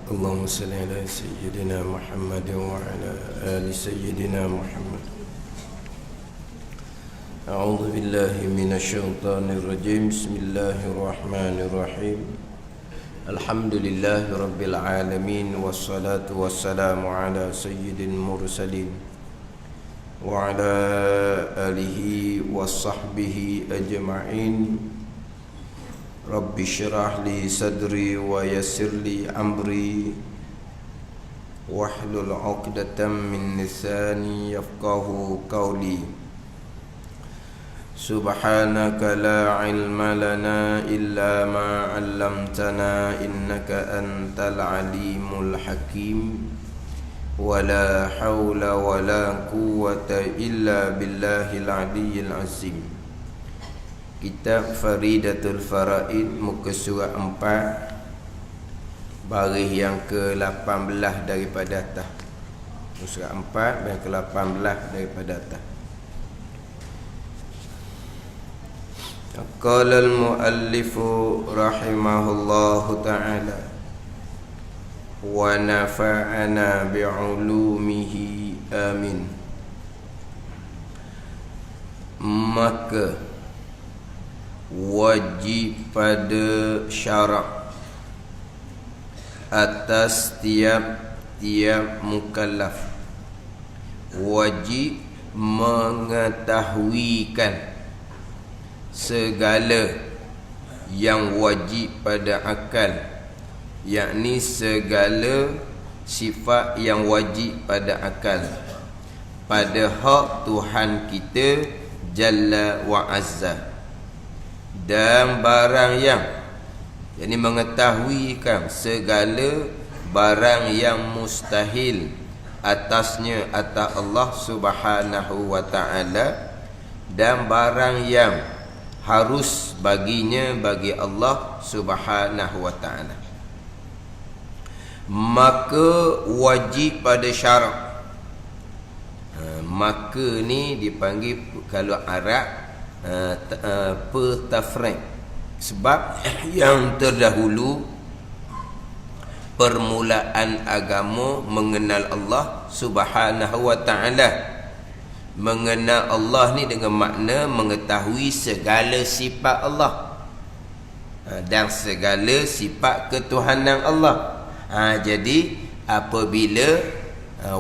اللهم صل على سيدنا محمد وعلى آل سيدنا محمد. أعوذ بالله من الشيطان الرجيم. بسم الله الرحمن الرحيم. الحمد لله رب العالمين، والصلاة والسلام على سيد المرسلين وعلى آله وصحبه أجمعين. رب اشرح لي صدري ويسر لي أمري واحلل عقدة من لساني يفقه قولي. سبحانك لا علم لنا إلا ما علمتنا إنك أنت العليم الحكيم. ولا حول ولا قوة إلا بالله العلي العظيم. Kitab Faridatul Faraid, muka surat 4, baris yang ke-18 daripada atas. Surat 4 yang ke-18 daripada atas. Qala al-muallifu rahimahullahu ta'ala wa nafa'ana bi'ulumihi amin. Maka wajib pada syarak atas tiap mukallaf, wajib mengetahuikan segala yang wajib pada akal, yakni segala sifat yang wajib pada akal pada hak Tuhan kita Jalla wa Azza. Dan barang yang, yakni mengetahuikan segala barang yang mustahil atasnya atas Allah Subhanahu wa ta'ala, dan barang yang harus baginya bagi Allah Subhanahu wa ta'ala. Maka wajib pada syarak. Maka ni dipanggil kalau Arab petafriq, sebab yang terdahulu permulaan agama mengenal Allah Subhanahu wa ta'ala. Mengenal Allah ni dengan makna mengetahui segala sifat Allah dan segala sifat ketuhanan Allah. Jadi apabila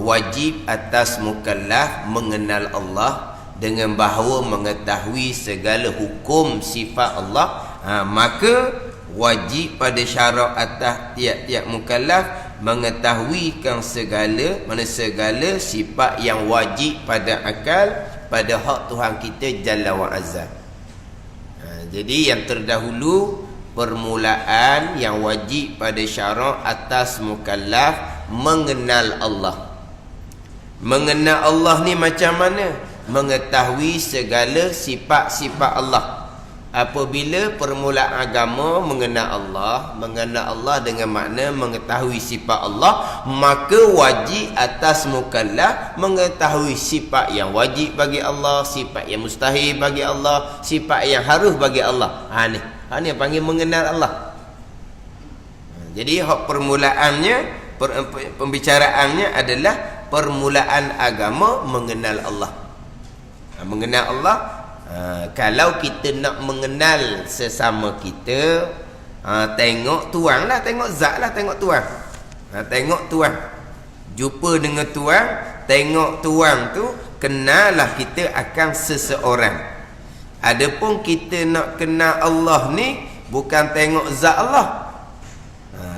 wajib atas mukallaf mengenal Allah dengan bahawa mengetahui segala hukum sifat Allah, maka wajib pada syarak atas tiap-tiap mukallaf mengetahuikan segala sifat yang wajib pada akal pada hak Tuhan kita Jalla wa Azza. Jadi yang terdahulu permulaan yang wajib pada syarak atas mukallaf mengenal Allah. Mengenal Allah ni macam mana? Mengetahui segala sifat-sifat Allah. Apabila permulaan agama mengenal Allah dengan makna mengetahui sifat Allah, maka wajib atas mukallaf mengetahui sifat yang wajib bagi Allah, sifat yang mustahil bagi Allah, sifat yang harus bagi Allah. Ni yang panggil mengenal Allah. Jadi hak permulaannya, pembicaraannya adalah permulaan agama mengenal Allah. Mengenal Allah, kalau kita nak mengenal sesama kita, tengok Tuhan lah, tengok zat lah, tengok Tuhan. Tengok Tuhan, jumpa dengan Tuhan, tengok Tuhan tu, kenallah kita akan seseorang. Adapun kita nak kenal Allah ni bukan tengok zat Allah.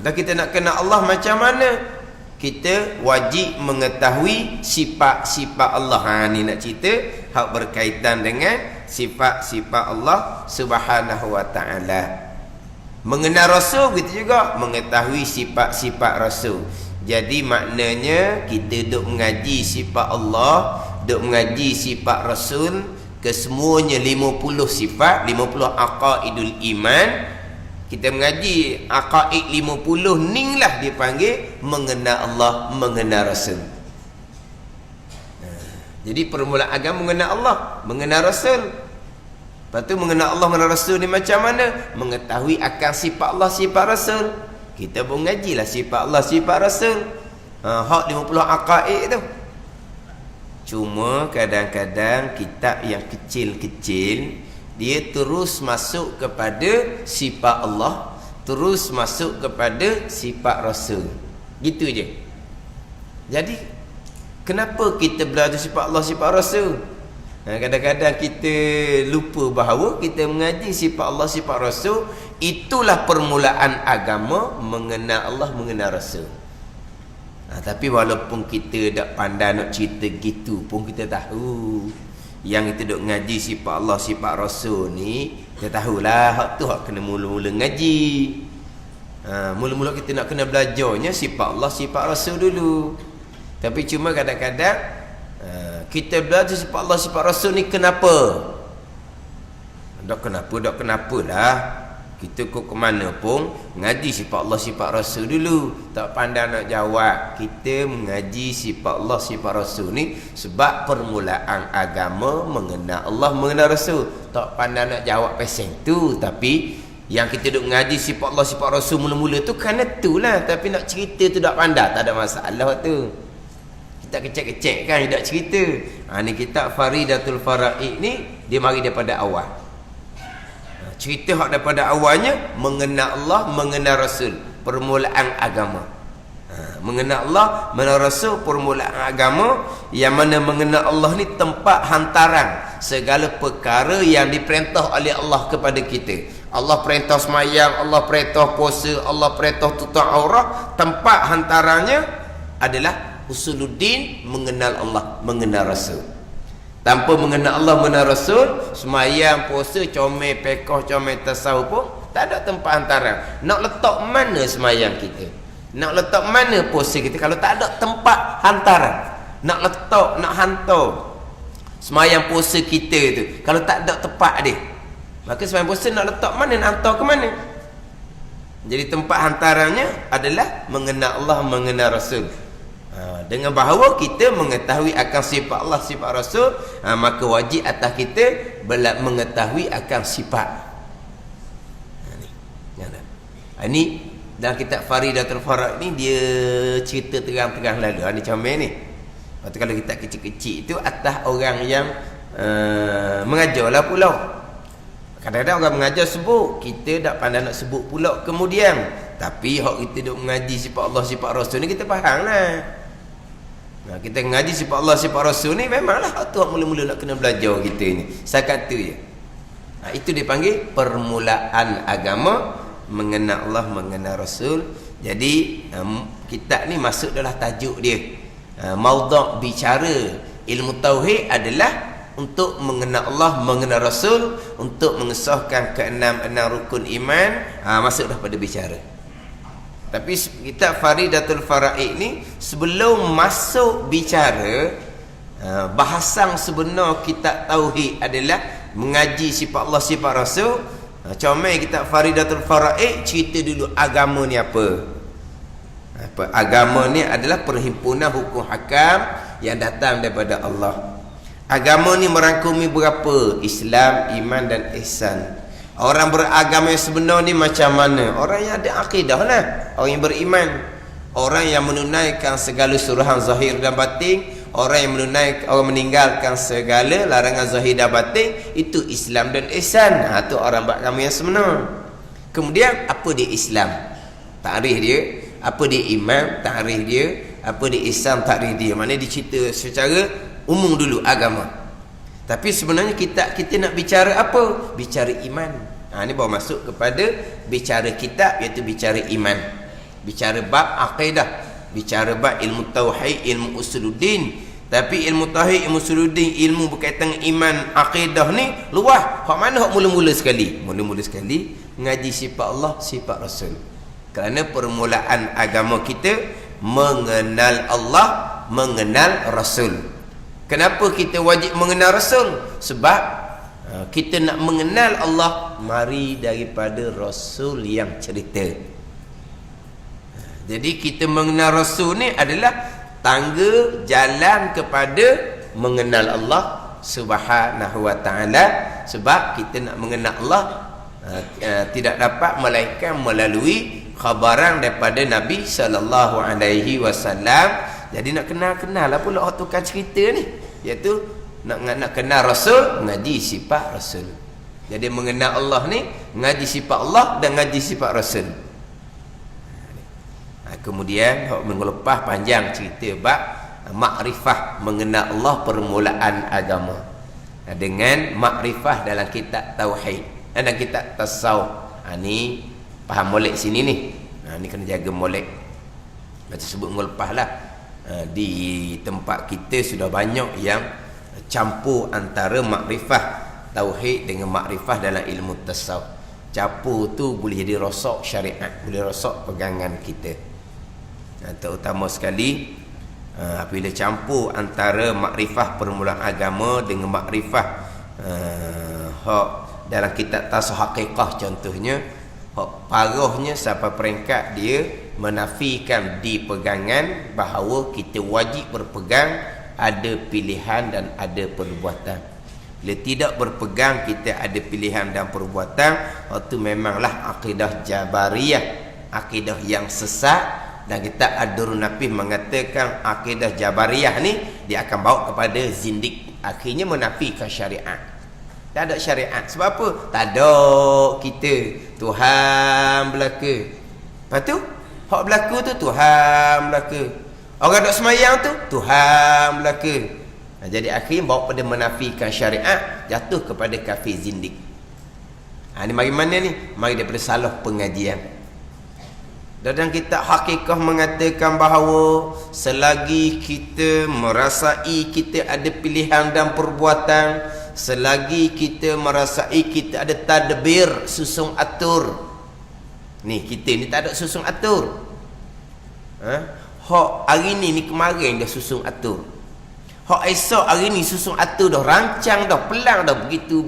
Dan kita nak kenal Allah macam mana? Kita wajib mengetahui sifat-sifat Allah. Ni nak cerita hak berkaitan dengan sifat-sifat Allah Subhanahu wa ta'ala. Mengenal Rasul begitu juga, mengetahui sifat-sifat Rasul. Jadi maknanya kita duk mengaji sifat Allah, duk mengaji sifat Rasul, kesemuanya 50 sifat, 50 aqaidul iman. Kita mengaji aqaid 50 ni lah dipanggil mengenal Allah, mengenal Rasul. Jadi permulaan agama mengenal Allah, mengenal Rasul. Lepas tu mengenal Allah, mengenal Rasul ni macam mana? Mengetahui akan sifat Allah, sifat Rasul. kita pun ngajilah sifat Allah, sifat Rasul. Hak 50 aqaid tu. Cuma kadang-kadang kitab yang kecil-kecil dia terus masuk kepada sifat Allah, terus masuk kepada sifat Rasul. Gitu je. Jadi kenapa kita belajar sifat Allah, sifat Rasul? Kadang-kadang kita lupa bahawa kita mengaji sifat Allah, sifat Rasul, itulah permulaan agama, mengenal Allah, mengenal Rasul. Tapi walaupun kita tak pandai nak cerita gitu pun kita tahu yang kita duk ngaji sifat Allah, sifat Rasul ni, kita tahulah hak tu hak kena mula-mula ngaji. Mula-mula kita nak kena belajarnya sifat Allah, sifat Rasul dulu. Tapi cuma kadang-kadang kita belajar sifat Allah, sifat Rasul ni kenapa? Tak kenapalah. Kita ke mana pun ngaji sifat Allah, sifat Rasul dulu. Tak pandai nak jawab. Kita mengaji sifat Allah, sifat Rasul ni sebab permulaan agama mengenal Allah, mengenal Rasul. Tak pandai nak jawab pasal tu. Tapi yang kita duk ngaji sifat Allah, sifat Rasul mula-mula tu kerana tu lah. Tapi nak cerita tu tak pandai, tak ada masalah tu. Kita kecek-kecek kan, tak cerita. Ni kitab Faridatul Faraid ni dia mari daripada awal. Cerita hak daripada awalnya mengenal Allah, mengenal Rasul, permulaan agama. Mengenal Allah, mengenal Rasul, permulaan agama. Yang mana mengenal Allah ni tempat hantaran segala perkara yang diperintah oleh Allah kepada kita. Allah perintah semayang, Allah perintah puasa, Allah perintah tutup aurat. Tempat hantarannya adalah usuluddin, mengenal Allah, mengenal Rasul. Tanpa mengenal Allah, mengenal Rasul, semayang, puasa, comel, pekoh, comel, tasawuf pun tak ada tempat hantaran. Nak letak mana semayang kita? Nak letak mana puasa kita kalau tak ada tempat hantaran? Nak letak, nak hantar semayang puasa kita tu kalau tak ada tempat dia, maka semayang puasa nak letak mana, nak hantar ke mana? Jadi tempat hantarannya adalah mengenal Allah, mengenal Rasul. Dengan bahawa kita mengetahui akan sifat Allah, sifat Rasul, maka wajib atas kita mengetahui akan sifat. Ini dalam kitab Faridatul Faraid ni dia cerita terang-terang lalu. Ni comel ni. Lepas tu kalau kita kecil-kecil itu atas orang yang mengajarlah pula. Kadang-kadang orang mengajar sebut, kita tak pandai nak sebut pula kemudian. Tapi hak kita duk mengaji sifat Allah, sifat Rasul ni kita faham lah. Kita ngaji sifat Allah, sifat Rasul ni memanglah tu mula-mula nak kena belajar kita ni. Setakat tu je. Itu dipanggil permulaan agama, mengenal Allah, mengenal Rasul. Jadi kitab ni masuk dalam tajuk dia. Maudhu' bicara ilmu tauhid adalah untuk mengenal Allah, mengenal Rasul, untuk mengesahkan keenam-enam rukun iman. Masuk dah pada bicara. Tapi kitab Faridatul Faraid ni sebelum masuk bicara, bahasan sebenar kitab tauhid adalah mengaji sifat Allah, sifat Rasul. Comel kitab Faridatul Faraid cerita dulu agama ni apa. Agama ni adalah perhimpunan hukum hakam yang datang daripada Allah. Agama ni merangkumi berapa? Islam, iman dan ihsan. Orang beragama yang sebenar ni macam mana? Orang yang ada akidah lah, orang yang beriman, orang yang menunaikan segala suruhan zahir dan batin, orang yang meninggalkan segala larangan zahir dan batin. Itu Islam dan ihsan. Itu orang beragama yang sebenar. Kemudian apa dia Islam? Takrif dia. Apa dia iman? Takrif dia. Apa dia ihsan? Takrif dia. Maknanya dicerita secara umum dulu agama. Tapi sebenarnya kita nak bicara apa? Bicara iman. Ini baru masuk kepada bicara kitab, iaitu bicara iman. Bicara bab akidah, bicara bab ilmu tauhid, ilmu usuluddin. Tapi ilmu tauhid, ilmu usuluddin, ilmu berkaitan iman, akidah ni luas. Hak mana hak mula-mula sekali? Mula-mula sekali ngaji sifat Allah, sifat Rasul. Kerana permulaan agama kita mengenal Allah, mengenal Rasul. Kenapa kita wajib mengenal Rasul? Sebab kita nak mengenal Allah, mari daripada Rasul yang cerita. Jadi kita mengenal Rasul ni adalah tangga jalan kepada mengenal Allah Subhanahu wa ta'ala. Sebab kita nak mengenal Allah tidak dapat melainkan melalui khabaran daripada Nabi SAW. Jadi nak kenal lah pula orang tukar cerita ni, iaitu nak kenal Rasul, ngaji sifat Rasul. Jadi mengenal Allah ni ngaji sifat Allah dan ngaji sifat Rasul. Kemudian minggu lepas panjang cerita bab makrifah, mengenal Allah permulaan agama dengan makrifah dalam kitab tauhid dan kitab tasawuf. Ni faham molek sini ni. Ni kena jaga molek. Macam sebut minggu lepas lah, di tempat kita sudah banyak yang campur antara makrifah tauhid dengan makrifah dalam ilmu tasawuf. Campur tu boleh jadi rosak syariat, boleh rosak pegangan kita. Terutama sekali apabila campur antara makrifah permulaan agama dengan makrifah dalam kitab tasawuf hakikah contohnya, parahnya sampai peringkat dia menafikan di pegangan bahawa kita wajib berpegang ada pilihan dan ada perbuatan. Bila tidak berpegang kita ada pilihan dan perbuatan, itu memanglah akidah Jabariyah, akidah yang sesat. Dan kita Ad-Durrun Nafis mengatakan akidah Jabariyah ni dia akan bawa kepada zindik, akhirnya menafikan syariat. Tak ada syariat. Sebab apa? Tak ada kita, Tuhan belaka. Lepas tu hak berlaku tu Tuhan belaka. Orang duk semayang tu Tuhan belaka. Jadi akhirnya bawa pada menafikan syariat, jatuh kepada kafir zindik. Ni mari mana ni? Mari daripada salah pengajian. Dan kita hakikah mengatakan bahawa selagi kita merasai kita ada pilihan dan perbuatan, selagi kita merasai kita ada tadbir, susun atur. Ni kita ni tak ada susun atur. Hak hari ni kemarin dah susun atur. Hak esok hari ni susun atur dah, rancang dah, pelang dah, begitu.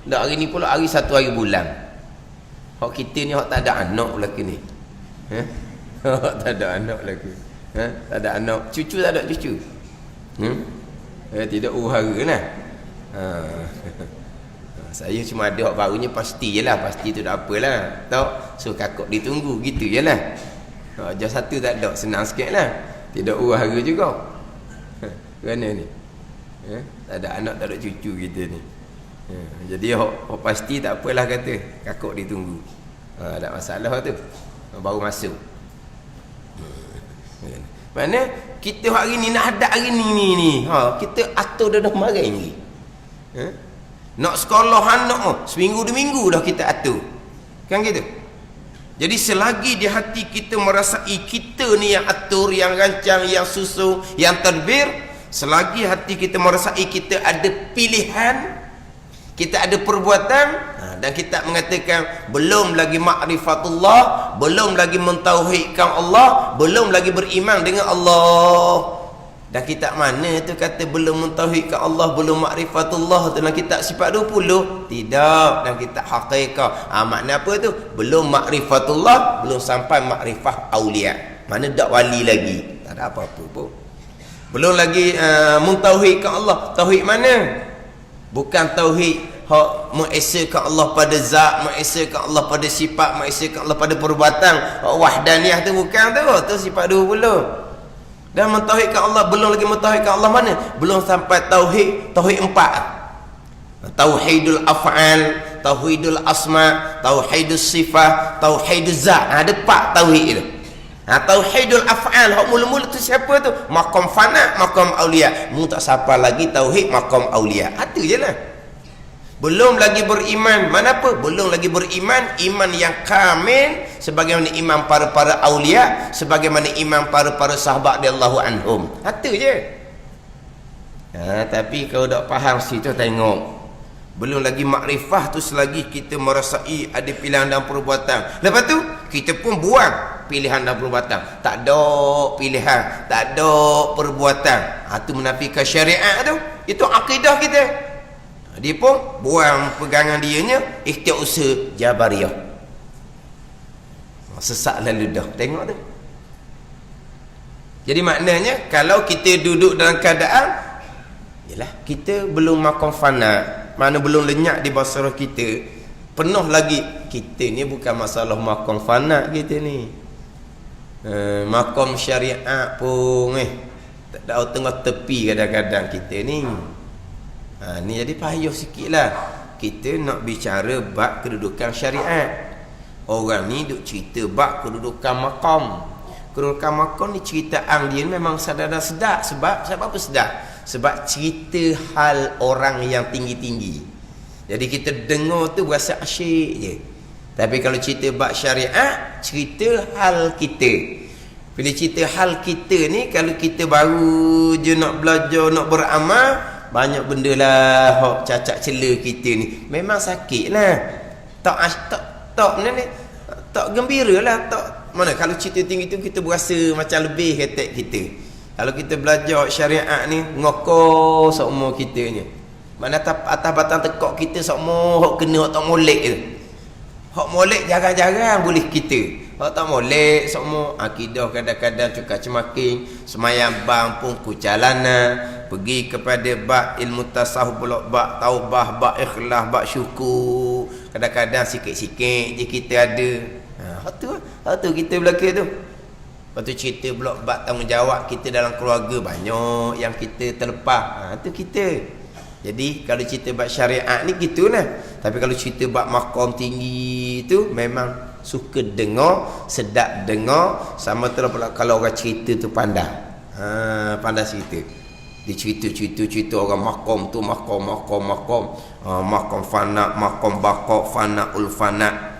Dah hari ni pula hari 1 hari bulan. Hak kita ni hak tak ada anak lelaki ni. Hak tak ada anak lelaki. Tak ada anak, cucu tak ada cucu. Tidak uhara lah. Saya cuma ada hak barunya pasti je lah. Pasti tu tak apalah. Tak, so kakak ditunggu gitu je lah. Ajar satu tak ada, senang sikit lah. Tidak uhara juga. Kerana ni tak ada anak, tak ada cucu kita ni. Jadi hak pasti tak apalah kata, kakak ditunggu. Tak masalah tu, baru masuk. Mana kita hari ni nak hadap hari ni kita atur dah kemarin lagi. Nak sekolah anak seminggu 2 minggu dah kita atur. Kan gitu. Jadi selagi di hati kita merasai kita ni yang atur, yang rancang, yang susun, yang tadbir, selagi hati kita merasai kita ada pilihan, kita ada perbuatan, dan kita mengatakan belum lagi ma'rifatullah, belum lagi mentauhidkan Allah, belum lagi beriman dengan Allah. Dan kita mana tu kata belum mentauhidkan Allah, belum ma'rifatullah dalam kitab sifat 20? Tidak, dan kita hakikah. Makna apa tu? Belum ma'rifatullah, belum sampai ma'rifah aulia. Mana dak wali lagi, tak ada apa-apa pun. Belum lagi mentauhidkan Allah. Tauhid mana? Bukan tauhid hak mengesakan Allah pada zat, mengesakan Allah pada sifat, mengesakan Allah pada perbuatan. Wahdaniyah tu bukan tu sifat 20. Dan mentauhidkan Allah, belum lagi mentauhidkan Allah mana? Belum sampai tauhid 4. Tauhidul af'al, tauhidul asma, tauhidus sifat, tauhiduz zat. Ada 4 tauhid itu. Tauhidul af'al hak mula-mula tu siapa tu? Maqam fana, maqam aulia. Mu tak siapa lagi tauhid maqam aulia. Itu jelah. Belum lagi beriman. Mana apa? Belum lagi beriman iman yang kamil sebagaimana iman para aulia, sebagaimana iman para sahabat radhiyallahu anhum. Itu je. Tapi kalau tak faham situ tengok. Belum lagi makrifah tu selagi kita merasai ada pilihan dan perbuatan. Lepas tu kita pun buang pilihan dan perbuatan. Tak ada pilihan, tak ada perbuatan. Itu menafikan syariat tu. Itu akidah kita. Dia pun buang pegangan dianya, ikhtiar usaha Jabariyah. Sesak lalu dah. Tengok tu. Jadi maknanya kalau kita duduk dalam keadaan yalah kita belum makan fana, mana belum lenyap di basarah kita, Penuh lagi. Kita ni bukan masalah makom fana kita ni. Makom syariat pun tak ada tengah tepi kadang-kadang kita ni. Ni jadi payah sikitlah. Kita nak bicara bab kedudukan syariat. Orang ni duk cerita bab kedudukan makom. Kedudukan makom ni ceritaan dia memang sadar sedap. Sebab apa sedap? Sebab cerita hal orang yang tinggi-tinggi. Jadi kita dengar tu berasa asyik je. Tapi kalau cerita bab syariat, cerita hal kita. Bila cerita hal kita ni, kalau kita baru je nak belajar, nak beramal, banyak benda lah hok cacat cela kita ni. Memang sakit lah. Tak gembira lah. Mana kalau cerita tinggi tu kita berasa macam lebih ketek kita. Kalau kita belajar syariat ni, ngokor semua kitanya. Mana atas batang tekak kita semua hok kena hok tak molek tu. Hok molek jarang-jarang boleh kita. Hok tak molek semua akidah kadang-kadang cukar cemaking, semayang bang pun kucalana, pergi kepada bab ilmu tasawuf pula, bab taubah, bab ikhlas, bab syukur. Kadang-kadang sikit-sikit je kita ada. Hok tu kita belakang tu. Lepas tu cerita pula bab tanggungjawab kita dalam keluarga, banyak yang kita terlepas. Tu kita. Jadi kalau cerita bab syariat ni gitulah. Tapi kalau cerita bab makom tinggi tu memang suka dengar, sedap dengar. Sama tu kalau orang cerita tu pandai. Pandai cerita. Dia cerita orang makom tu, makom fana, makom bakok, fana ul fana.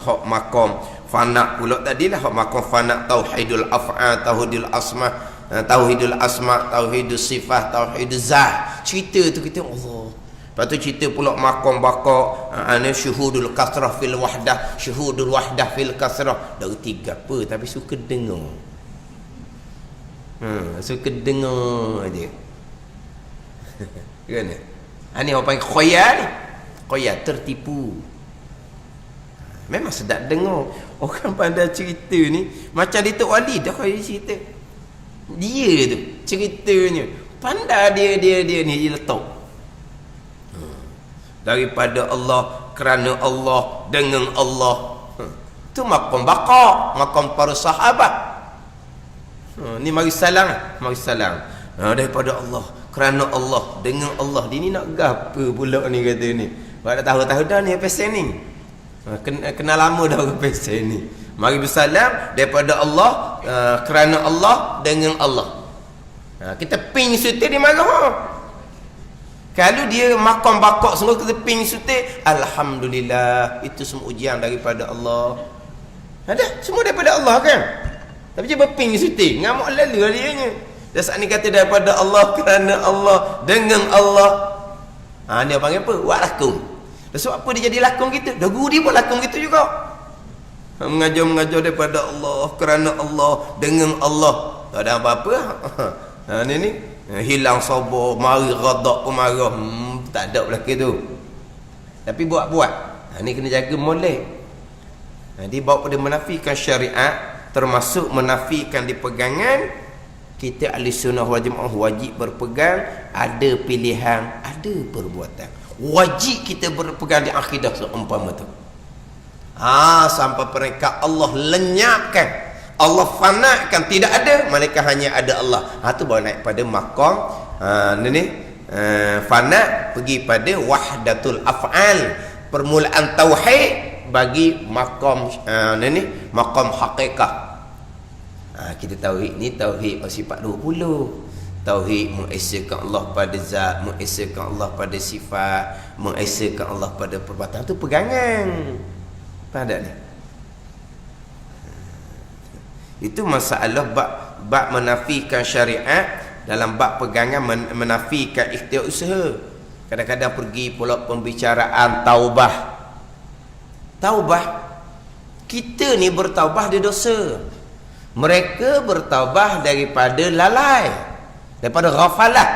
Hak makom fana pula tadi lah, hak makom fana tauhidul af'al, tauhidul asma. Tauhidul asma, tauhidul sifat, tauhidul zat. Cerita tu kita Allah. Lepas tu cerita pula makom bakok, syuhudul kasrah fil wahdah, syuhudul wahdah fil kasrah. Dah tiga apa tapi suka dengar. Suka dengar aja. Kan? Ni orang panggil khoyal ni. Khoyal tertipu. Memang sedap dengar. Orang pandai cerita ni macam Datuk Wali dah kaya cerita. Dia tu ceritanya pandai dia ni dia letak daripada Allah, kerana Allah, dengan Allah. Tu makom baqa, makom para sahabat. Ni mari salam daripada Allah, kerana Allah, dengan Allah. Dia ni nak gapo pula ni kata ni. Pada tahu-tahu dah ni pesen ni. Kenal lama dah orang pesen ni. Mari bersalam daripada Allah, kerana Allah, dengan Allah. Kita ping suti di mana? Kalau dia makom bakok semua kita ping suti, alhamdulillah, itu semua ujian daripada Allah. Ada semua daripada Allah kan? Tapi dia berping suti, ngamuk lalu dianya. Dan saat ni kata daripada Allah, kerana Allah, dengan Allah. Ni apa panggil apa? Buat lakung. Dan sebab apa dia jadi lakung gitu? Dah guru dia pun lakung gitu juga. Mengajar daripada Allah, kerana Allah, dengan Allah. Tak ada apa-apa. Ni hilang sabar, mari ghadab pemarah. Tak ada belakang tu. Tapi buat-buat. Ni kena jaga molek. Dia bawa pada menafikan syariat, termasuk menafikan di pegangan. Kita ahli sunnah wal jamaah wajib berpegang, ada pilihan, ada perbuatan. Wajib kita berpegang di akidah seumpama tu. Sampai peringkat Allah lenyapkan, Allah fanakan, tidak ada, malaikat hanya ada Allah. Tu baru naik pada makom fana, pergi pada wahdatul af'al, permulaan tauhid bagi makom makom hakikat. Kita tauhid ni tauhid sifat 20. Tauhid mengesakan Allah pada zat, mengesakan Allah pada sifat, mengesakan Allah pada perbuatan. Tu pegangan. Pada ni. Itu masalah bab menafikan syariat, dalam bab pegangan menafikan ikhtiar usaha. Kadang-kadang pergi pula pembicaraan taubah. Taubah, kita ni bertaubah dari dosa. Mereka bertaubah daripada lalai, daripada ghafalah.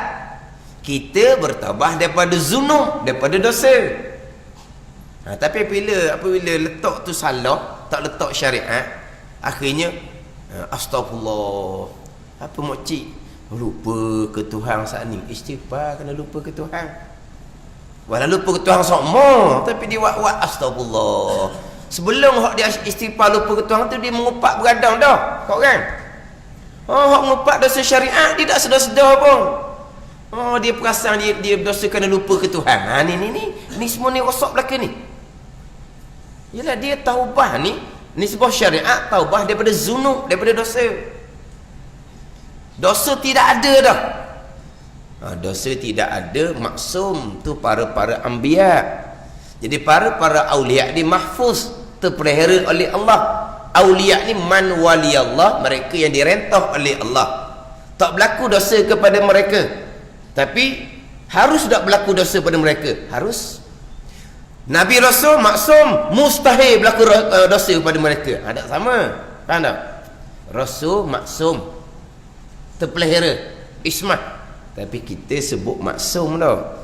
Kita bertaubah daripada zunub, daripada dosa. Tapi apabila letak tu salah, tak letak syariat, akhirnya astagfirullah. Apa makcik? Lupa ke Tuhan saat ni. Istighfar kena lupa ke Tuhan. Walau lupa ke Tuhan sama, tapi dia buat astagfirullah. Sebelum hak dia istighfar lupa ke Tuhan tu, dia mengupak beradang dah. Kau kan? Hak mengupak dosa syariat, dia tak sedar-sedar pun. Dia perasan dia dosa kerana lupa ke Tuhan. Ni semua ni rosak belaka ni. Yalah, dia taubah ni sebuah syariat, taubah daripada zunub, daripada dosa. Dosa tidak ada dah. Dosa tidak ada, maksum tu para anbiya. Jadi para aulia ni mahfuz, terpelihara oleh Allah. Aulia ni man wali Allah, mereka yang direntah oleh Allah. Tak berlaku dosa kepada mereka, tapi harus tak berlaku dosa pada mereka. Harus. Nabi Rasul maksum, mustahil berlaku dosa kepada mereka. Tak sama. Faham tak? Rasul maksum, terpelihara, ismah. Tapi kita sebut maksum dah.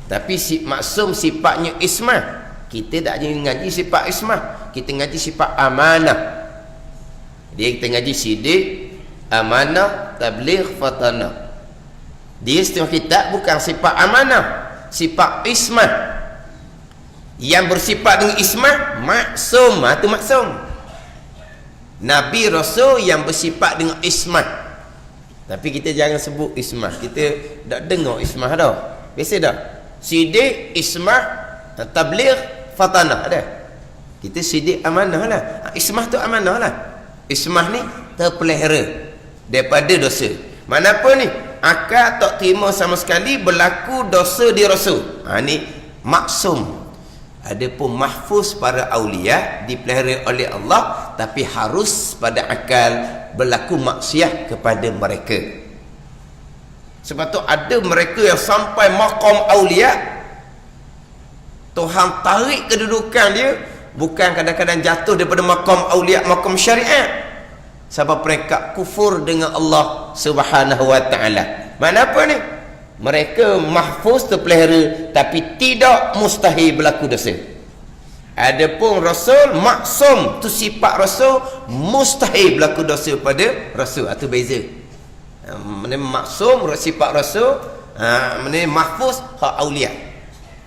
Tapi maksum sifatnya ismah. Kita tak ngaji sifat ismah, kita ngaji sifat amanah. Dia kita ngaji sidik, amanah, tabligh, fatanah. Dia setengah kitab bukan sifat amanah, sifat ismah. Yang bersifat dengan ismah, maksum. Itu maksum. Nabi Rasul yang bersifat dengan ismah. Tapi kita jangan sebut ismah. Kita tak dengar ismah dah. Biasa dah. Sidik, ismah, tabligh, fatanah ada. Kita sidik amanah lah. Ismah tu amanah lah. Ismah ni terpelihara daripada dosa. Mana apa ni? Akal tak terima sama sekali berlaku dosa di Rasul. Ni maksum. Adapun mahfuz para aulia dipelihara oleh Allah, tapi harus pada akal berlaku maksiat kepada mereka. Sebab tu ada mereka yang sampai maqam aulia, Tuhan tarik kedudukan dia, bukan kadang-kadang jatuh daripada maqam aulia, maqam syariat. Sebab mereka kufur dengan Allah Subhanahu wa taala. Mana apa ni? Mereka mahfuz, terpelihara, tapi tidak mustahil berlaku dosa. Adapun Rasul maksum, tu sifat Rasul, mustahil berlaku dosa pada Rasul. Itu beza. Maksum sifat Rasul, mahfuz hak aulia.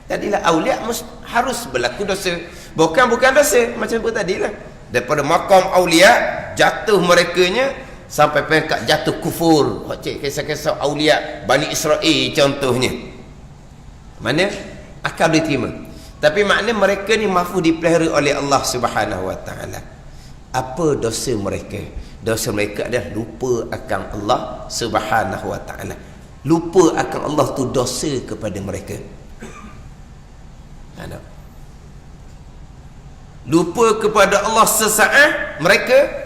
Tadilah aulia harus berlaku dosa. Bukan dosa macam apa tadilah. Daripada maqam aulia jatuh merekanya sampai peringkat jatuh kufur. Cik kisah-kisah aulia Bani Israel contohnya. Mana akal boleh terima. Tapi makna mereka ni mahfuz dipelihara oleh Allah Subhanahu wa taala. Apa dosa mereka? Dosa mereka adalah lupa akan Allah Subhanahu wa taala. Lupa akan Allah tu dosa kepada mereka. Ada. Lupa kepada Allah sesaat, mereka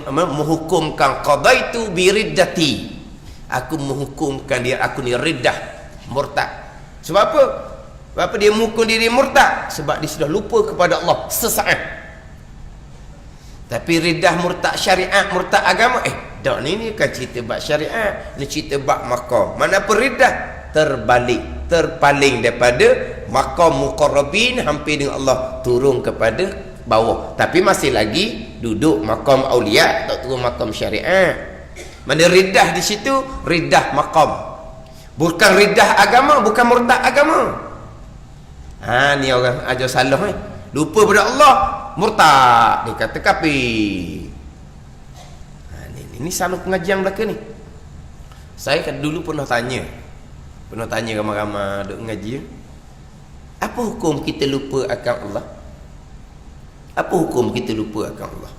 menghukumkan qadaitu biriddati. Aku menghukumkan dia, aku ni riddah, murtad. Sebab apa? Sebab apa dia menghukum diri murtad? Sebab dia sudah lupa kepada Allah sesaat. Tapi riddah murtad syariat, murtad agama, dak ni kan cerita bab syariat, ni cerita bab maqam. Mana apa riddah? Terbalik, terpaling daripada maqam muqarrabin, hampir dengan Allah, turun kepada bawah. Tapi masih lagi duduk maqam aulia, tak turun maqam syariat. Mana riddah di situ? Riddah maqam, bukan riddah agama, bukan murtad agama. Ni orang ajar salah lupa pada Allah, murtad, dia kata kafir. Ini salah pengajian belaka ni. Saya kan dulu pernah tanya ramai-ramai duk ngaji, apa hukum kita lupa akan Allah? Apa hukum kita lupa akan Allah?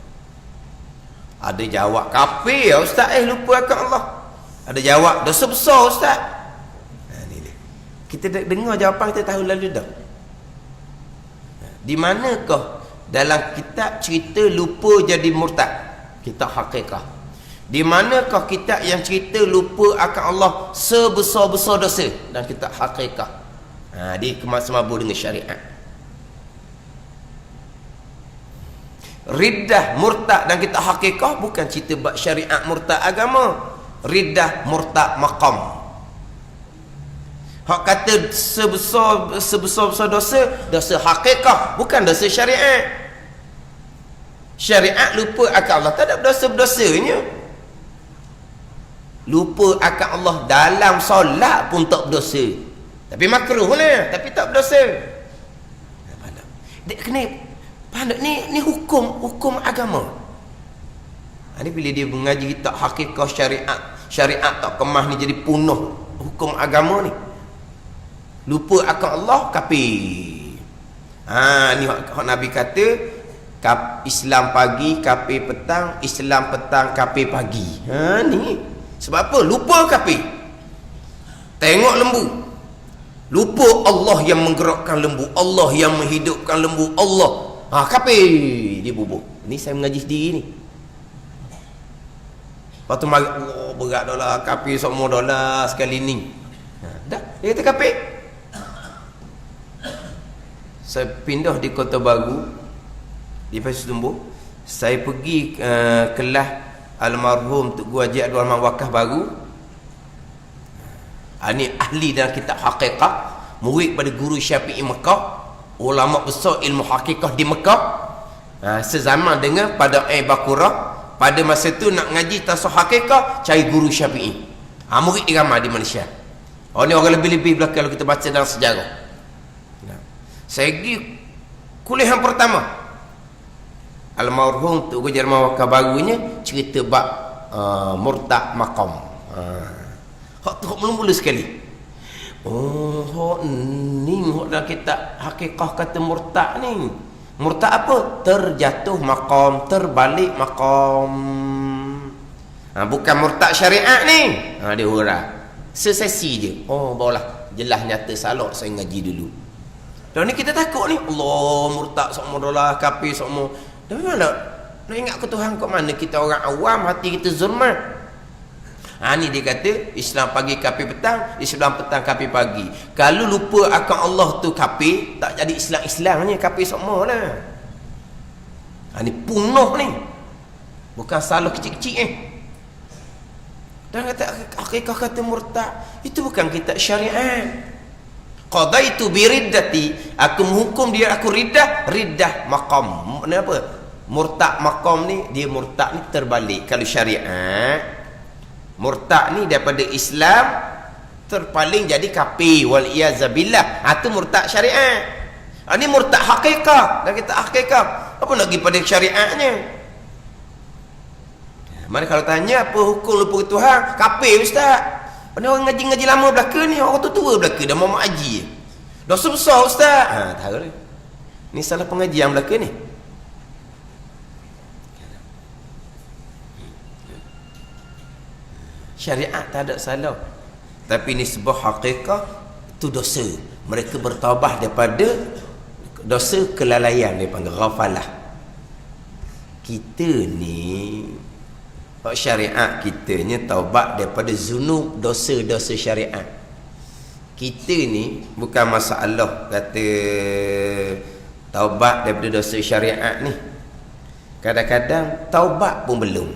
Ada jawab kafir ya ustaz, lupa akan Allah. Ada jawab dosa besar ustaz. Ni. Kita dengar jawapan, kita tahu lalu dah. Di manakah dalam kitab cerita lupa jadi murtad? Kitab Haqiqah. Di manakah kitab yang cerita lupa akan Allah sebesar-besar dosa? Dan kitab Haqiqah. Dia kemas-mabur dengan syariat. Riddah murtad dan kita Haqiqah bukan cerita bab syariat murtad agama. Riddah murtad maqam. Hak kata sebesar dosa Haqiqah, bukan dosa syariat. Syariat lupa akan Allah, tak ada dosa-dosanya. Lupa akan Allah dalam solat pun tak berdosa. Tapi makruh lah, tapi tak berdosa. Dia kena pandai ni hukum agama. Ini bila dia mengaji tak hakikat syariat tak kemah ni jadi punah hukum agama ni. Lupa akan Allah, kafir. Ni hak Nabi kata, Islam pagi, kafir petang, Islam petang, kafir pagi. Ni sebab apa? Lupa kafir. Tengok lembu, lupa Allah yang menggerakkan lembu, Allah yang menghidupkan lembu, Allah. Kafir dia bubuh. Ni saya mengaji sendiri ni. Lepas tu mari, berat dah lah, kafir semua dah lah sekali ni. Dah, dia kata kafir. Saya pindah di Kota Baru, di Pasir Tumbuh. Saya pergi kelas almarhum Tok Guru Haji Abdul Rahman Wakaf Baru. Ini ahli dalam kitab Haqiqah, murid pada Guru Syafi'i Mekah, ulama besar ilmu hakikah di Mekah. Sezaman dengan pada Bakurah. Pada masa tu nak ngaji tasawuf hakikah, cari Guru Syafi'i. Murid ramai di Malaysia. Ni orang lebih-lebih belakang kalau kita baca dalam sejarah. Saya pergi kuliah yang pertama, almarhum Tok Guru Haji Wakaf Barunya cerita bab murtad maqam. Hak tu mula-mula sekali. Hak ni hak dalam kitab Hakikah kata murtad ni. Murtad apa? Terjatuh maqam, terbalik maqam. Bukan murtad syariat ni. Dia hurah. Sesesi je. Barulah jelas nyata salah saya ngaji dulu. Dan ni kita takut ni. Allah, murtad semua dah kafir semua. Dan mana nak ingat ke Tuhan kat mana? Kita orang awam, hati kita zulmat. Ni dia kata Islam pagi kafir petang, Islam petang kafir pagi. Kalau lupa akan Allah tu kafir, tak jadi Islam-Islamnya, kafir semua lah. Ni punah ni. Bukan salah kecil-kecil Dan kata hakikah kata murtad itu bukan kitab syariat. Qadaitu biriddati, aku menghukum dia aku riddah maqam. Kenapa? Murtad maqam ni, dia murtad ni terbalik. Kalau syariat, murtad ni daripada Islam terpaling jadi kafir, wal iyazabillah. Itu murtad syariat. Ni murtad hakikah. Dan kita hakikah, apa nak pergi pada syariatnya? Mana kalau tanya apa hukum lupa Tuhan, kafir ustaz. Ada orang ngaji-ngaji lama belaka ni, orang tua belaka dah mau haji. Dosa besar ustaz. Tahu ni. Ni salah pengajian belaka ni. Syariat tak ada salah. Tapi ni sebuah hakikah, itu dosa. Mereka bertaubat daripada dosa kelalaian, dia panggil ghafalah. Kita ni syariat kitanya taubat daripada zunub, dosa-dosa syariat. Kita ni bukan masalah kata taubat daripada dosa syariat ni. Kadang-kadang taubat pun belum.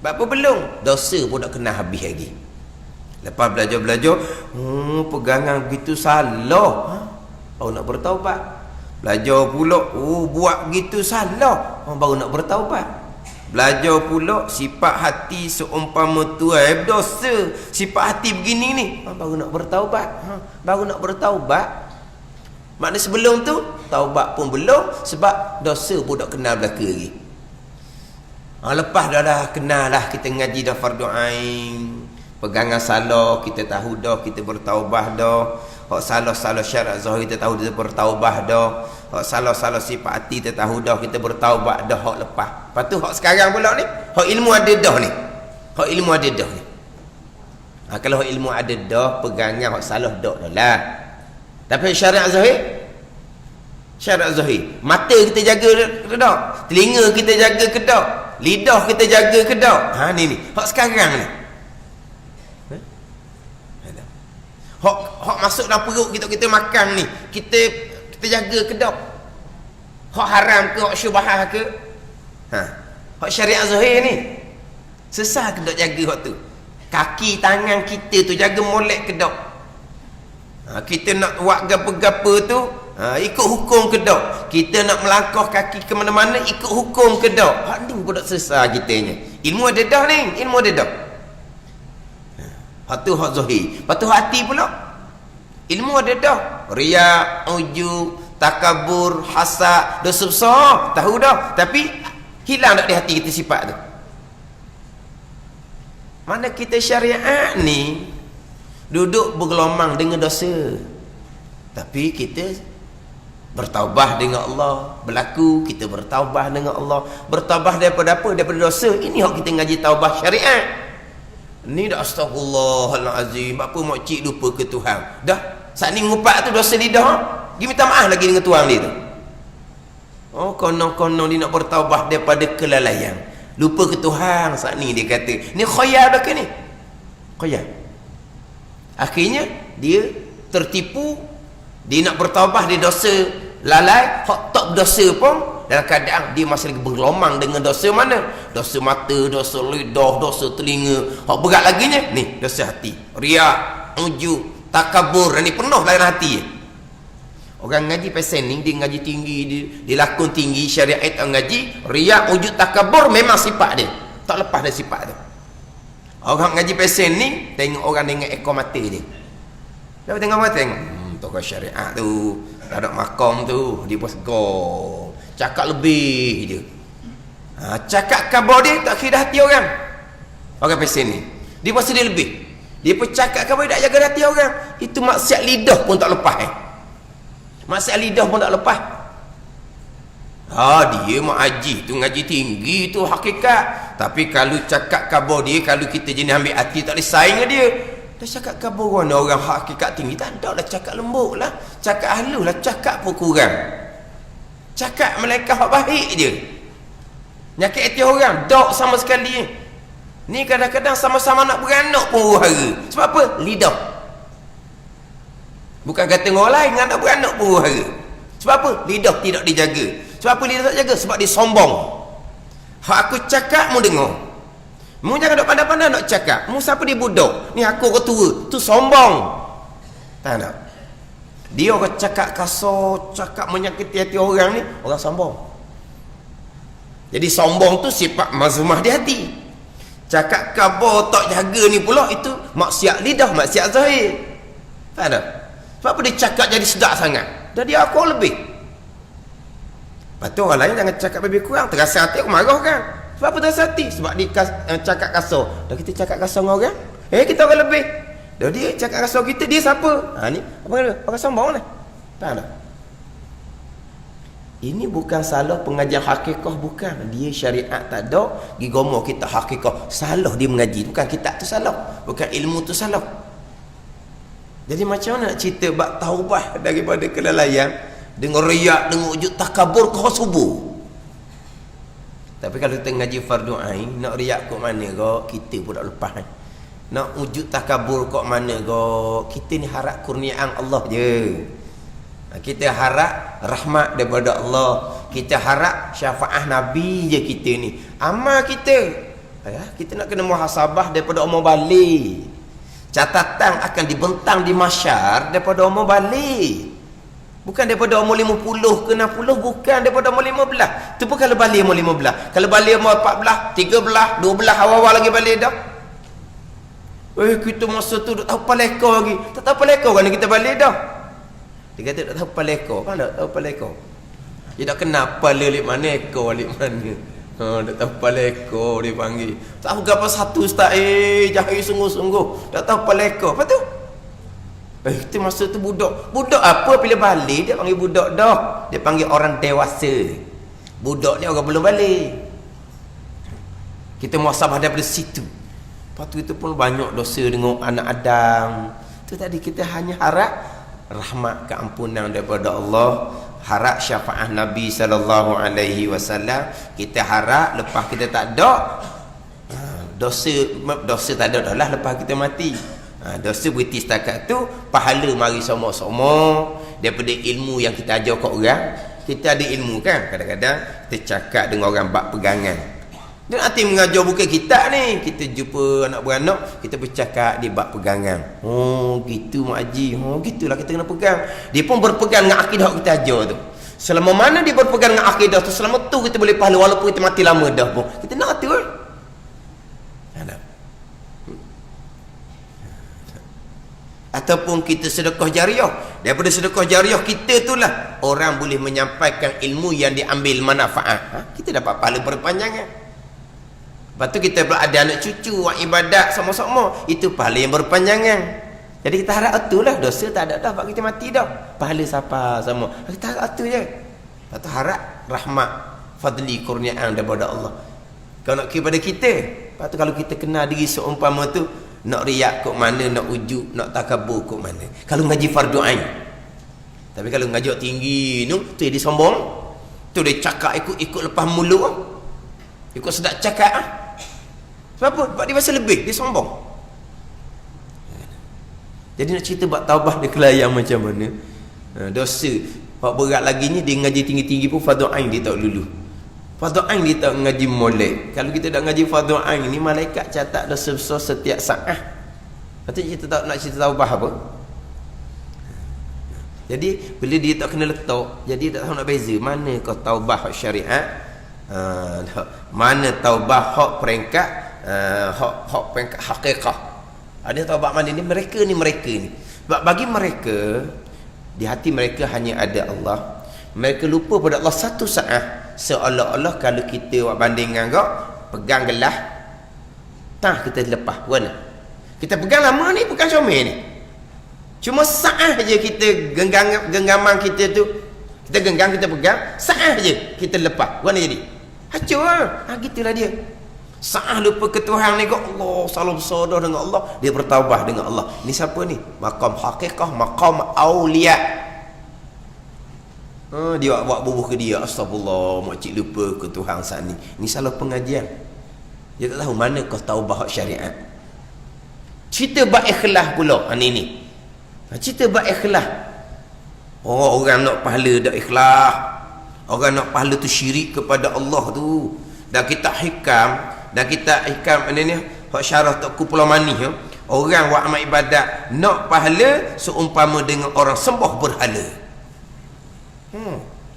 Apa belum? Dosa pun nak kena habis lagi. Lepas belajar-belajar, pegangan begitu salah. Baru nak bertaubat. Belajar pula, buat begitu salah. Baru nak bertaubat. Belajar pula sifat hati seumpama tuai dosa. Sifat hati begini ni, baru nak bertaubat. Baru nak bertaubat. Maknanya sebelum tu taubat pun belum, sebab dosa pun tak kenal belaka lagi. Lepas dah kenal lah, kita ngaji dah fardu ain, pegangan salah kita tahu dah, kita bertaubat dah. Hak salah-salah syarat zahir kita tahu, kita bertaubat dah. Hak salah-salah sifat hati kita tahu dah, kita bertaubat dah. Hak lepas. Lepas tu hak sekarang pula ni, hak ilmu ada dah ni. Hak ilmu ada dah ni. Kalau hak ilmu ada dah, pegangan hak salah dah lah. Tapi syarat zahir, syarat zahir, mata kita jaga ke tak? Telinga kita jaga ke tak? Lidah kita jaga ke tak? Ni hak sekarang ni. Hak masuk dalam perut kita makan ni, kita jaga ke tak? Hak haram ke, hak syubhah ke? Hak syariat zahir ni sesat ke tak jaga hak tu? Kaki tangan kita tu jaga molek ke tak? Kita nak buat gapa-gapa tu, ikut hukum ke tak? Kita nak melangkah kaki ke mana-mana, ikut hukum ke tak? Hak ni pun tak sesat kitanya. Ilmu ada dah ni, ilmu ada dah. Hak tu hak zahir. Lepas tu hati pula, Ilmu ada dah. Riya, ujub, takabur, hasad, dosa besar, tahu dah. Tapi hilang tak di hati kita sifat tu. Mana kita syariat ni duduk bergelomang dengan dosa. Tapi kita bertaubah dengan Allah. Berlaku kita bertaubah dengan Allah. Bertaubah daripada apa? Daripada dosa. Ini yang kita ngaji taubah syariat. Ni dah astagfirullahalazim. Apa makcik lupa ke Tuhan? Dah, saat ni ngupak tu dosa lidah. Dia minta maaf lagi dengan Tuhan dia tu. Oh, konon-konon dia nak bertaubah daripada kelalaian. Lupa ke Tuhan saat ni dia kata. Ni khayal dah ke ni? Khayal. Akhirnya dia tertipu. Dia nak bertaubah, dia dosa lalai. Hak tak berdosa pun dalam keadaan dia masih lagi bergelomang dengan dosa mana? Dosa mata, dosa lidah, dosa telinga. Hak berat lagi ni, ni dosa hati. Riak, ujub, takabur. Dan ni penuh dalam hati. Orang ngaji pasal ni, dia ngaji tinggi, dia lakon tinggi, syariat tak ngaji. Riak, ujub, takabur memang sifat dia. Tak lepas dari sifat tu. Orang ngaji pasal ni, tengok orang dengan ekor mata dia. Dah tengok mata tengok. Tokoh syariat tu, tak ada makam tu, dia pun segar. Cakap lebih je. Cakap khabar dia tak kira hati orang. Orang pesen ni dia pasti dia lebih. Dia pun cakap khabar tak jaga hati orang. Itu maksiat lidah pun tak lepas. Maksiat lidah pun tak lepas. Dia mak haji tu ngaji tinggi tu hakikat. Tapi kalau cakap khabar dia, kalau kita jenis ambil hati tak boleh saing dengan dia. Dah cakap khabar orang hakikat tinggi, tak ada lah cakap lembut lah, cakap halus lah, cakap pun kurang. Cakap malaikat hak baik je. Nyakit hati orang dok sama sekali. Ni kadang-kadang sama-sama nak beranak pun huru-hara. Sebab apa? Lidah. Bukan kata orang lain nak beranak pun huru-hara. Sebab apa? Lidah tidak dijaga. Sebab apa lidah tak jaga? Sebab dia sombong. Hak aku cakap mu dengar. Mu jangan dok pandai-pandai nak cakap. Mu siapa dia budak? Ni aku orang tua. Tu sombong. Tak nak. Dia orang cakap kasar, cakap menyakiti hati orang ni, orang sombong. Jadi sombong tu sifat mazmumah di hati. Cakap khabar tak jaga ni pula, itu maksiat lidah, maksiat zahir. Tak ada. Sebab apa dia cakap jadi sedap sangat? Jadi aku lebih. Lepas tu orang lain jangan cakap lebih kurang. Terasa hati aku marah kan? Sebab apa terasa hati? Sebab dia cakap kasar. Dah kita cakap kasar dengan orang, kita orang lebih. Dah dia cakap kasar kita, dia siapa? Ni apa kata? Orang sombong lah. Tak ada. Ini bukan salah pengajian hakikah, bukan. Dia syariat tak ada, gigomo kita hakikah. Salah dia mengaji. Bukan kitab tu salah, bukan ilmu tu salah. Jadi macam mana nak cerita bab taubah daripada kelalaian dengan riak, dengan wujud takabur ke subuh? Tapi kalau kita ngaji fardu ain, nak riak kok mana kok kita pun tak lepas. Nak wujud takabur kok mana kok kita ni harap kurniaan Allah je. Kita harap rahmat daripada Allah. Kita harap syafaat Nabi je kita ni. Amal kita, kita nak kena muhasabah daripada umur balik. Catatan akan dibentang di mahsyar daripada umur balik. Bukan daripada umur 50 ke 60, bukan daripada umur 15. Tu pun kalau balik umur 15. Kalau balik umur 14, 13, 12 awal-awal lagi balik dah. Kita masa tu tak tahu paleko lagi. Tak tahu paleko kan kita balik dah. Dia kata tak tahu paleko. Kan tak tahu paleko. Dia tak kenal pala lik mana, ekor lik mana. Tak tahu paleko dia panggil. Tak tahu apa satu ustaz, jahil sungguh-sungguh. Tak tahu paleko. Apa tu? Kita masa tu budak. Budak apa bila balik dia panggil budak dah. Dia panggil orang dewasa. Budak ni orang belum balik. Kita muhasabah daripada situ. Lepas tu itu pun banyak dosa dengan anak Adam. Tu tadi kita hanya harap rahmat keampunan daripada Allah, harap syafaat Nabi sallallahu alaihi wasallam. Kita harap lepas kita tak ada dosa tak ada dah lah lepas kita mati. Dosa berhenti setakat tu, pahala mari sama-sama daripada ilmu yang kita ajar kat orang. Kita ada ilmu kan, kadang-kadang kita cakap dengan orang bab pegangan. Dan hati mengajar bukan kita ni. Kita jumpa anak beranak, kita bercakap di bab pegangan. Gitu Mak Haji. Gitulah kita kena pegang. Dia pun berpegang dengan akidah kita ajar tu. Selama mana dia berpegang dengan akidah tu, selama tu kita boleh pahala walaupun kita mati lama dah pun. Kita nak tu kan? ataupun kita sedekah jariah. Daripada sedekah jariah kita itulah orang boleh menyampaikan ilmu yang diambil manfaat. Kita dapat pahala berpanjangan. Lepas tu kita pula ada anak cucu buat ibadat sama-sama, itu pahala yang berpanjangan. Jadi kita harap itulah, dosa tak ada dah sebab kita mati dah, pahala siapa sama. Kita harap itu je. Lepas tu harap rahmat, fadli, kurniaan daripada Allah. Kalau nak kepada kita, lepas tu kalau kita kenal diri seumpama tu, nak riak kok mana, nak ujub, nak takabur kok mana. Kalau ngaji fardu ain. Tapi kalau ngaji tinggi tu dia sombong. Tu dia cakap ikut lepas mulut. Ikut sedap cakap. Sebab apa? Sebab dia rasa lebih, dia sombong. Jadi nak cerita buat taubah dia kelayang macam mana. Dosa buat berat lagi ni, dia ngaji tinggi-tinggi pun fardu ain dia tak lulu. Fardu ain dia tak ngaji molek. Kalau kita dah ngaji fardu ain ni, malaikat catat dosa besar setiap saat. Patut kita tak nak cerita taubah apa. Jadi bila dia tak kena letak, jadi dia tak tahu nak beza mana kau taubah hak syariat, mana taubah hak peringkat, hak peringkat hakikah. Ada taubah mana ni, mereka ni. Sebab bagi mereka, di hati mereka hanya ada Allah. Mereka lupa pada Allah satu saat. Seolah-olah kalau kita buat bandingan kau, pegang gelas, kita lepas mana? Kita pegang lama ni bukan comel ni. Cuma saat je kita genggaman kita tu, kita genggam, kita pegang, saat je kita lepas. Mana jadi? Hancur lah. Gitulah dia. Saat lupa ke Tuhan ni, Allah salah besar dah dengan Allah, dia bertaubah dengan Allah. Ni siapa ni? Maqam hakikah, maqam awliya. Dia buat bubuh ke dia, astagfirullah, makcik lupa ke Tuhan saat ni. Ni salah pengajian. Dia tak tahu mana kau taubah hak syariat. Cerita bab ikhlas pula ni. Cerita bab ikhlas. Orang nak pahala dak ikhlas. Orang nak pahala tu syirik kepada Allah tu. Dan kita hikam ni hak syarah Tok Pulau Manis. Orang buat amal ibadat nak pahala seumpama dengan orang sembah berhala.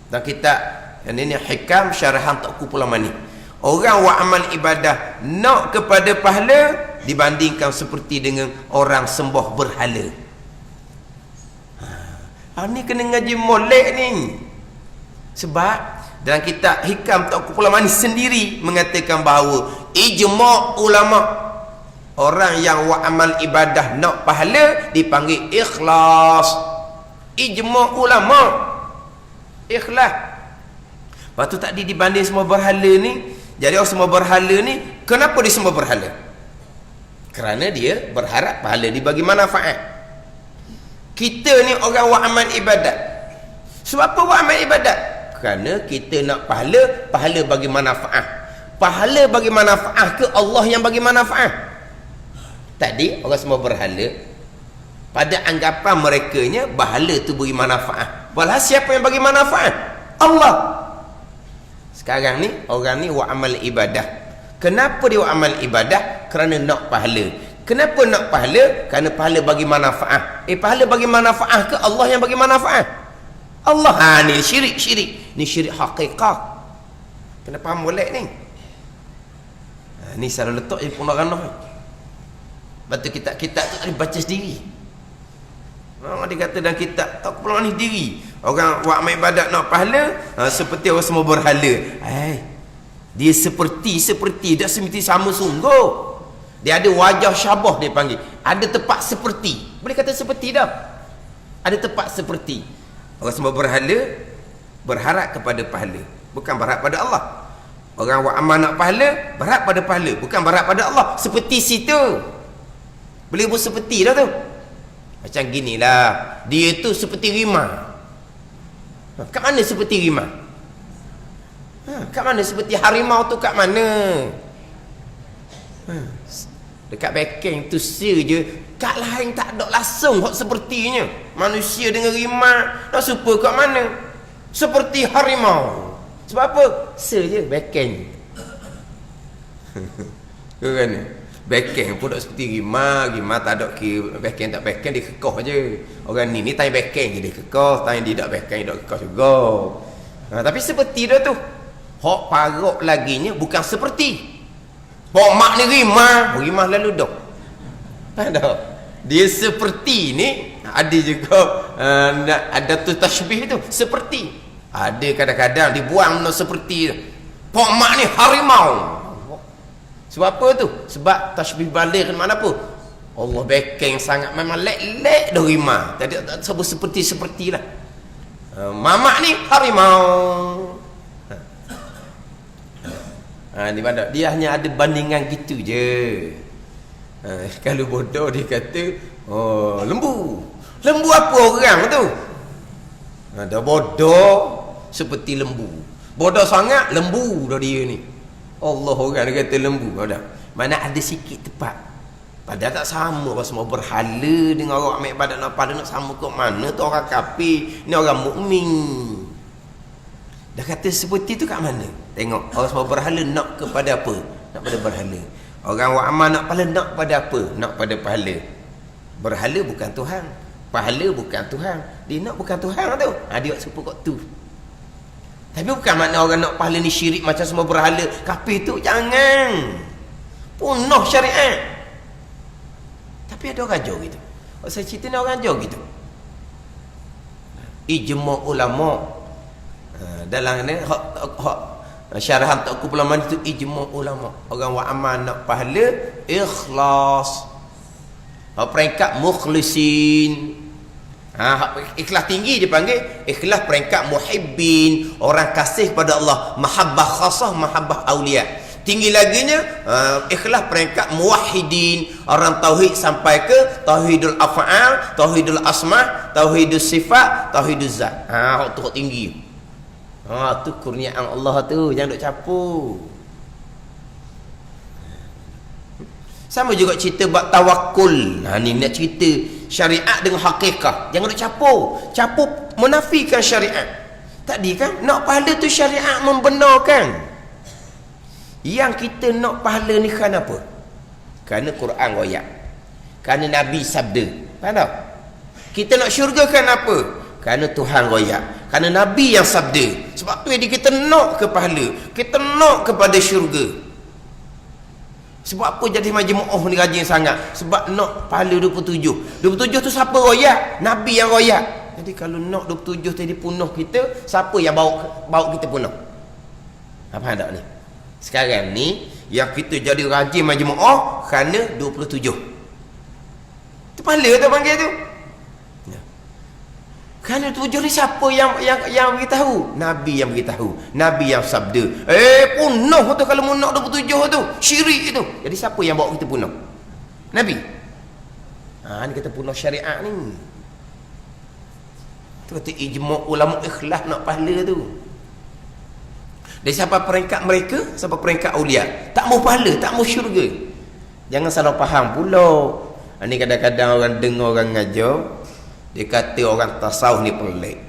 Dan kita ini hikam syarahan Tok Pulau Manis. Orang buat amal ibadah nak kepada pahala dibandingkan seperti dengan orang sembah berhala. Ni kena ngaji molek ni. Sebab dalam kitab hikam Tok Pulau Manis sendiri mengatakan bahawa ijma' ulama, orang yang buat amal ibadah nak pahala dipanggil ikhlas. Ijma' ulama ikhlas. Lepas tu tadi dibanding semua berhala ni, jadi orang semua berhala ni, kenapa dia semua berhala? Kerana dia berharap pahala dibagi manfaat. Kita ni orang buat amal ibadat. Sebab apa buat amal ibadat? Kerana kita nak pahala bagi manfaat. Pahala bagi manfaat ke Allah yang bagi manfaat? Tadi orang semua berhala, pada anggapan merekanya pahala tu bagi manfaat. Padahal siapa yang bagi manfaat? Allah. Sekarang ni orang ni buat amal ibadah. Kenapa dia buat amal ibadah? Kerana nak pahala. Kenapa nak pahala? Kerana pahala bagi manfaat. Pahala bagi manfaat ke Allah yang bagi manfaat? Allah. Ni syirik. Ni syirik hakikah. Kena faham boleh ni. Ni salah letak je pun orang noh. Lepas tu kitab tu tak baca sendiri. Dia kata dalam kitab tak perlu ni diri. Orang buat amal ibadat nak pahala, seperti orang semua berhala. Dia seperti dah semesti sama sungguh. Dia ada wajah syabah, dia panggil. Ada tepat seperti. Boleh kata seperti dah. Ada tepat seperti. Orang semua berhala berharap kepada pahala, bukan berharap pada Allah. Orang buat amal nak pahala berharap pada pahala, bukan berharap pada Allah. Seperti situ. Boleh pun seperti dah tu. Macam ginilah. Dia tu seperti rimah. Kat mana seperti rimah? Kat mana seperti harimau tu kat mana? Dekat backing tu je. Kat lain tak ada langsung hak sepertinya. Manusia dengan rimau nak serupa kat mana? Seperti harimau. Sebab apa? Je backing. Kan? Backing pun tak seperti rimau tak ada backing tak backing, dia kekeh je. Orang ni tanya backing je dia kekeh, tanya dia tak backing dia tak kekeh juga. Tapi seperti dah tu. Hak parok laginya bukan seperti. Hak mak ni rimau lalu dah. Tak ada. Dia seperti ni. Ada juga ada tu tashbih tu seperti. Ada kadang-kadang dibuang no seperti. Pok mak ni harimau. Sebab apa tu? Sebab tashbih baligh mana apa? Allah backing sangat, memang lek-lek dah rimah. Tadi tak sebut seperti-sepertilah. Mamak ni harimau. Di mana dia hanya ada bandingan gitu je. Kalau bodoh dia kata lembu. Lembu apa orang tu? Dah bodoh seperti lembu. Bodoh sangat lembu dah dia ni. Allah orang dia kata lembu. Mana ada sikit tepat. Padahal tak sama apa semua berhala dengan orang ambil ibadat nak pada nak sama ke mana tu orang kafir, ni orang mukmin. Dah kata seperti tu kat mana? Tengok orang semua berhala nak kepada apa? Nak pada berhala. Orang wa amal nak pahala nak pada apa? Nak pada pahala. Berhala bukan Tuhan. Pahala bukan Tuhan. Dia nak bukan Tuhan tu. Dia buat serupa kat tu. Tapi bukan makna orang nak pahala ni syirik macam semua berhala. Kafir tu jangan. Punah syariat. Tapi ada orang ajar gitu. Saya cerita ni orang ajar gitu. Ijma' ulama. Dalam ni syarahan tak aku pelaman itu ijma' ulama. Orang wa amal nak pahala ikhlas. Peringkat mukhlisin. Ikhlas tinggi dipanggil ikhlas peringkat muhibbin, orang kasih pada Allah, mahabbah khasah, mahabbah aulia. Tinggi laginya ikhlas peringkat muwahhidin, orang tauhid sampai ke tauhidul af'al, tauhidul asma, tauhidus sifat, tauhiduz zat. Tu tinggi. Tu kurniaan Allah tu, jangan duk campur. Sama juga cerita bab tawakkul. Ni nak cerita syariat dengan hakikat. Jangan duk campur. Campur menafikan syariat. Tadi kan nak pahala tu syariat membenarkan. Yang kita nak pahala ni kerana apa? Kerana Quran royak. Kerana Nabi sabda. Faham tak? Kita nak syurga kerana apa? Kerana Tuhan royak. Kerana Nabi yang sabda. Sebab tu jadi kita nak ke pahala. Kita nak kepada syurga. Sebab apa jadi majmu'ah ni rajin sangat? Sebab nak pahala 27. 27 tu siapa royak? Nabi yang royak. Jadi kalau nak 27 tadi punah kita, siapa yang bawa kita punah? Apa tak ni? Sekarang ni yang kita jadi rajin majmu'ah kerana 27. Tu pahala tu panggil tu. Kerana 27 ni siapa yang beritahu? Nabi yang beritahu. Nabi yang sabda. Punah tu kalau mu nak 27 tu. Syirik tu. Jadi siapa yang bawa kita punah? Nabi. Ni kata punah syariat ni. Tu kata ijma' ulama ikhlas nak pahala tu. Dari siapa peringkat mereka, sampai peringkat aulia. Tak mau pahala, tak mau syurga. Jangan salah faham pula. Ini kadang-kadang orang dengar orang ngajar, dia kata orang tasawuf ni pelik.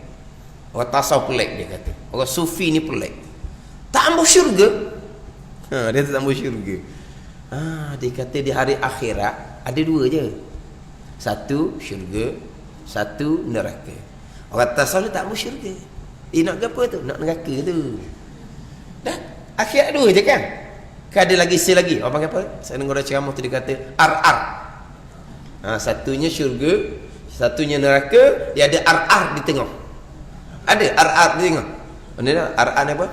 Orang tasawuf pelik dia kata. Orang sufi ni pelik. Tak mau syurga. Dia tak mau syurga. Dia kata di hari akhirat ada dua je. Satu syurga, satu neraka. Orang tasawuf ni tak mau syurga. Nak apa tu? Nak neraka tu. Dah, akhirat dua je kan? Ada lagi lagi. Orang panggil apa? Saya dengar ceramah tu dia kata RR. Satunya syurga, satunya neraka, dia ada RR di tengah. Ada RR di tengah. Mana dah? RR ni apa?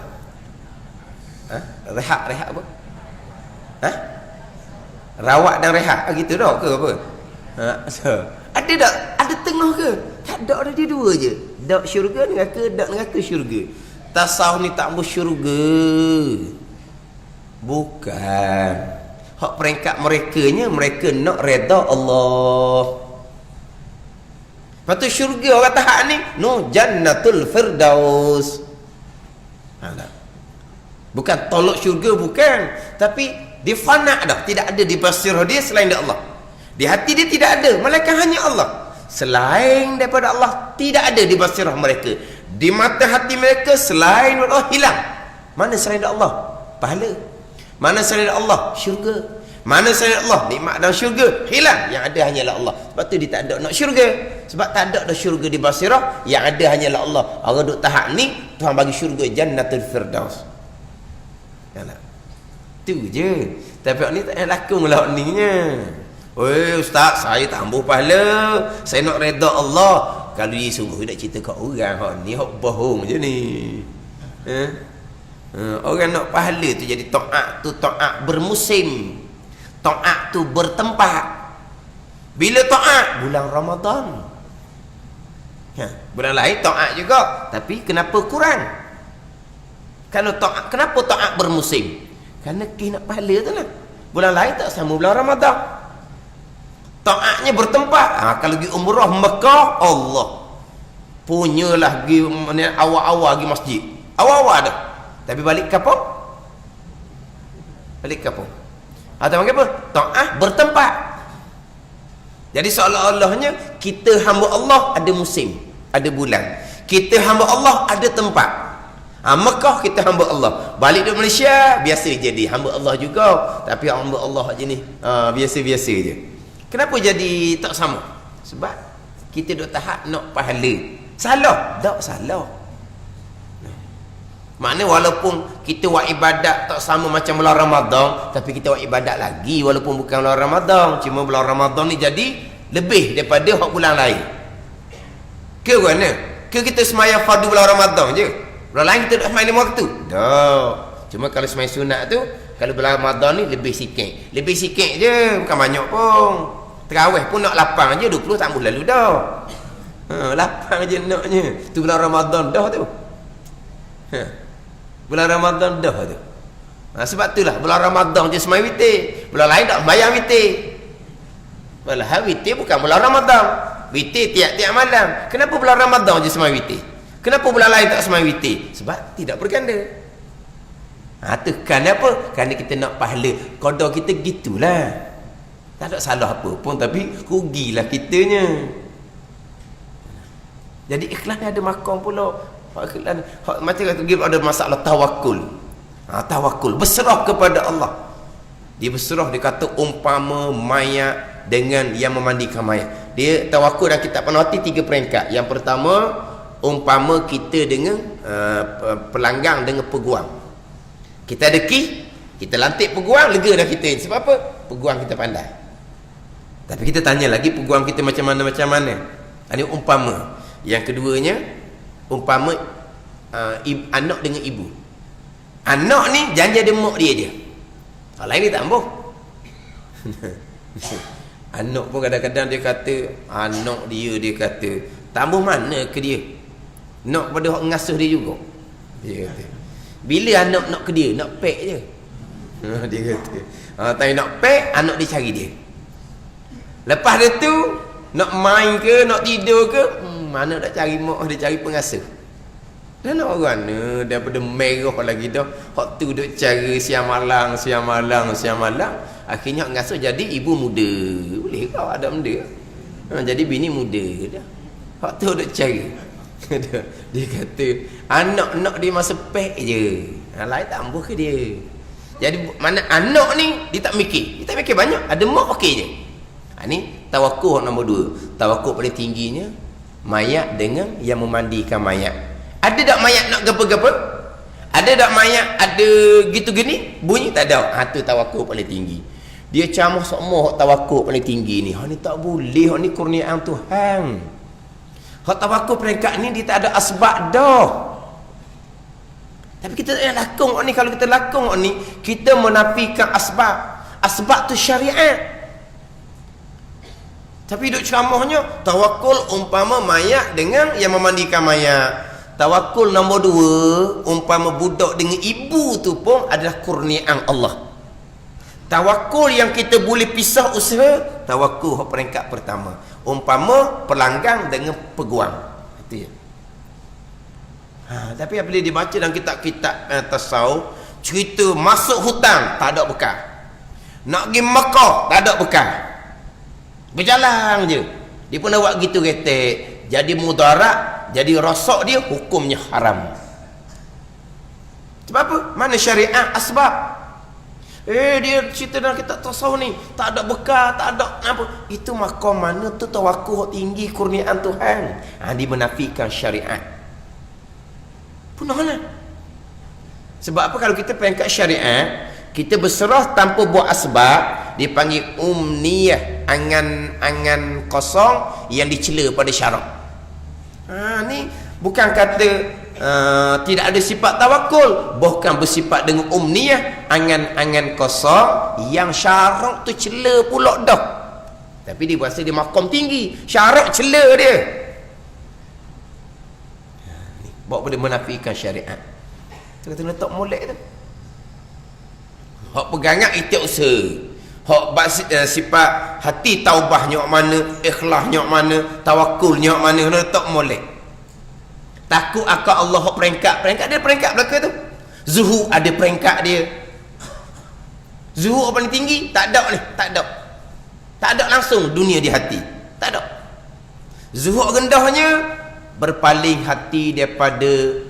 Rehat apa? Rawat dan rehat. Gitu dah ke apa? Ada tak? Ada tengah ke? Tak ada dia dua je. Dak syurga, neraka syurga. Tasawuf ni tak mau syurga. Bukan. Hak peringkat mereka nak redha Allah. Lepas tu syurga orang tahap ni jannatul firdaus. Bukan tolak syurga, bukan. Tapi dia fana dah. Tidak ada di basirah dia selain dari Allah. Di hati dia tidak ada, melainkan hanya Allah. Selain daripada Allah tidak ada di basirah mereka. Di mata hati mereka selain Allah hilang. Mana selain Allah? Pahala. Mana selain Allah? Syurga. Mana selain Allah? Nikmat dan syurga hilang. Yang ada hanyalah Allah. Sebab tu dia tak ada nak syurga. Sebab tak ada dah syurga di basirah. Yang ada hanyalah Allah. Orang duduk tahap ni Tuhan bagi syurga jannatul firdaus. Tu je. Tapi ni tak nak laku lah ni nya. Ustaz, saya tambah pahala, saya nak redha Allah. Kalau dia sungguh nak cerita kat orang, hak ni hak bohong je ni. Orang nak pahala tu jadi taat tu taat bermusim, taat tu bertempat. Bila taat? Bulan Ramadan. Bulan lain taat juga, tapi kenapa kurang? Kalau taat, kenapa taat bermusim? Kerana nak pahala tu lah. Bulan lain tak sama bulan Ramadan. Taatnya bertempat. Kalau pergi umrah Mekah, Allah punyalah pergi awal-awal pergi masjid. Awal-awal dah. Tapi balik kampung? Balik kampung. Atau apa? Taat bertempat. Jadi seolah-olahnya kita hamba Allah ada musim, ada bulan. Kita hamba Allah ada tempat. Mekah kita hamba Allah. Balik di Malaysia biasa jadi hamba Allah juga, tapi hamba Allah je ni biasa-biasa je. Kenapa jadi tak sama? Sebab kita duk tahap nak pahala. Salah? Tak salah. Maknanya walaupun kita buat ibadat tak sama macam bulan Ramadan, tapi kita buat ibadat lagi walaupun bukan bulan Ramadan. Cuma bulan Ramadan ni jadi lebih daripada hak bulan lain. Ke mana? Ke kita semayang fardu bulan Ramadan je? Bulan lain kita duk semayang 5 waktu? Tak. Cuma kalau semayang sunat tu, kalau bulan Ramadan ni lebih sikit. Lebih sikit je, bukan banyak pun. Terawih pun nak 8 je, 20 tak boleh lalu dah. 8 je naknya. Tu bulan Ramadan dah tu. Bulan Ramadan dah tu. Sebab itulah bulan Ramadan je semayang witir. Bulan lain tak semayang witir. Malah witir bukan bulan Ramadan. Witir tiap-tiap malam. Kenapa bulan Ramadan je semayang witir? Kenapa bulan lain tak semayang witir? Sebab tidak berganda. Tu kenapa? Kerana kita nak pahala. Qada kita gitulah. Tak ada salah apa pun, tapi rugilah kitanya. Jadi ikhlas ni ada makam pula. Macam kata ada masalah tawakul. Tawakul, berserah kepada Allah. Dia berserah, dia kata umpama mayat dengan yang memandikan mayat. Dia tawakul dalam kitab Penawati 3 peringkat. Yang pertama, umpama kita dengan pelanggang dengan peguam. Kita ada ki, kita lantik peguam, lega dah kita. Sebab apa? Peguam kita pandai. Tapi kita tanya lagi peguam kita macam mana. Ini umpama. Yang keduanya, umpama anak dengan ibu. Anak ni janji ada mak dia je. Lain dia tak ambuh. Anak pun kadang-kadang dia kata, anak dia kata, tambah mana ke dia? Nak pada hak ngasuh dia juga. Dia kata. Bila anak nak ke dia? Nak pek je. Dia kata. Tapi nak pek, anak dia cari dia. Lepas dia tu, nak main ke, nak tidur ke, mana nak cari mak, dia cari pengasuh. Dan nak orang ni, daripada merah lagi dah, hak tu duk cari siang malang. Akhirnya hak ngasuh jadi ibu muda. Boleh kau ada benda. Jadi bini muda dah. Hak tu duk cari. Dia kata, anak-anak dia masa pek je. Lain tak ambuh ke dia. Jadi mana anak ni, dia tak mikir. Dia tak mikir banyak. Ada mak okey je. Ni tawakul nombor 2. Tawakul paling tingginya mayat dengan yang memandikan mayat. Ada tak mayat nak gapa-gapa? Ada tak mayat ada gitu gini? Bunyi tak ada. Tu tawakul paling tinggi. Dia camah semua tawakul paling tinggi ni. Ni tak boleh. Ni kurniaan Tuhan. Hak tawakul peringkat ni dia tak ada asbab dah. Tapi kita tak lakong ni. Kalau kita lakong ni, kita menafikan asbab. Asbab tu syariat. Tapi duk ceramahnya tawakul umpama mayat dengan yang memandikan mayat. Tawakul nombor 2, umpama budak dengan ibu tu pun adalah kurniaan Allah. Tawakul yang kita boleh pisah usaha, tawakul peringkat pertama. Umpama pelanggang dengan peguam. Itu ya. Tapi apabila dibaca dalam kitab-kitab tasawuf, cerita masuk hutang tak ada bekal. Nak pergi Mekah tak ada bekal. Berjalan je. Dia pun nak buat gitu ketek. Jadi mudarat, jadi rosak dia, hukumnya haram. Sebab apa? Mana syariat asbab? Dia cerita dalam kitab tasawuf ni, tak ada bekal, tak ada apa. Itu makam mana tu tawakul tinggi kurniaan Tuhan. Dia menafikan syariat. Punahlah. Sebab apa? Kalau kita peringkat syariat, kita berserah tanpa buat asbab, dipanggil umniyah, angan-angan kosong yang dicela pada syarak. Ni bukan kata tidak ada sifat tawakul, bukan bersifat dengan umniyah, angan-angan kosong yang syarak tu cela pula dah. Tapi dia berasa dia makom tinggi, syarak cela dia. Bawa pada menafikan syariat. Tu kata letak molek tu. Hak pegangan itu usaha. Hak sifat hati taubahnya mana, ikhlasnya mana, tawakulnya mana, letak molek. Takut akan Allah hak peringkat dia peringkat belakang tu. Zuhud ada peringkat dia. Zuhud paling tinggi, tak ada ni, tak ada. Tak ada langsung dunia di hati. Tak ada. Zuhud rendahnya berpaling hati daripada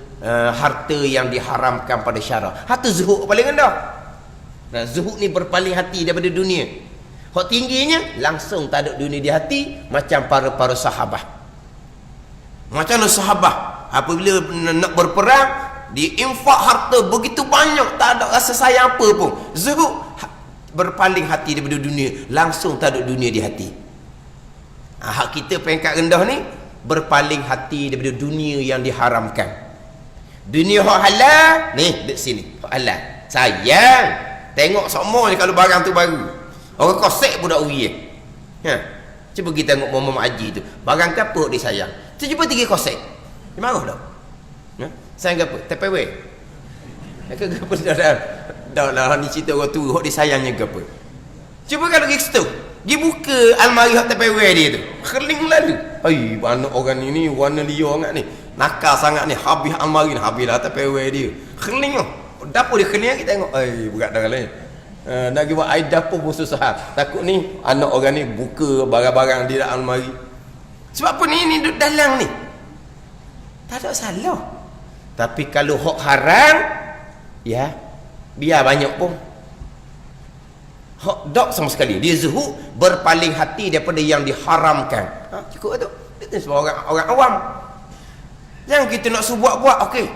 harta yang diharamkan pada syarak. Harta zuhud paling rendah. Nah, zuhud ni berpaling hati daripada dunia. Hak tingginya langsung tak ada dunia di hati, macam para sahabat. Macam sahabat apabila nak berperang, diinfak harta begitu banyak, tak ada rasa sayang apa pun. Zuhud berpaling hati daripada dunia, langsung tak ada dunia di hati. Hak kita peringkat rendah ni berpaling hati daripada dunia yang diharamkan. Dunia hak halal ni dekat sini, hak halal. Sayang, tengok semua ni kalau barang tu baru. Orang kosek pun dak uri. Cuba kita tengok Muhammad Haji tu. Barang apa dia sayang? Tu jumpa 3 kosek. Dia marah dak? Sayang apa? Tupperware. Ke apa dah lah ni cerita orang tu hak dia sayangnya ke apa? Cuba kalau pergi situ, dia buka almari hak Tupperware dia tu. Keling lalu. Ai, anak orang ni warna liar sangat ni. Nakal sangat ni, habis almari ni, habislah Tupperware dia. Keling tu. Dapur dia keling kita tengok. Ai, berat dah lain. Nak pergi buat air dapur pun susah. Takut ni anak orang ni buka barang-barang di dalam almari. Sebab apa ni duduk dalam ni? Tak ada salah. Tapi kalau hak haram, ya, biar banyak pun. Hak dok sama sekali. Dia zuhud berpaling hati daripada yang diharamkan. Cukup tu. Itu sebab orang awam. Jangan kita nak buat-buat, okey.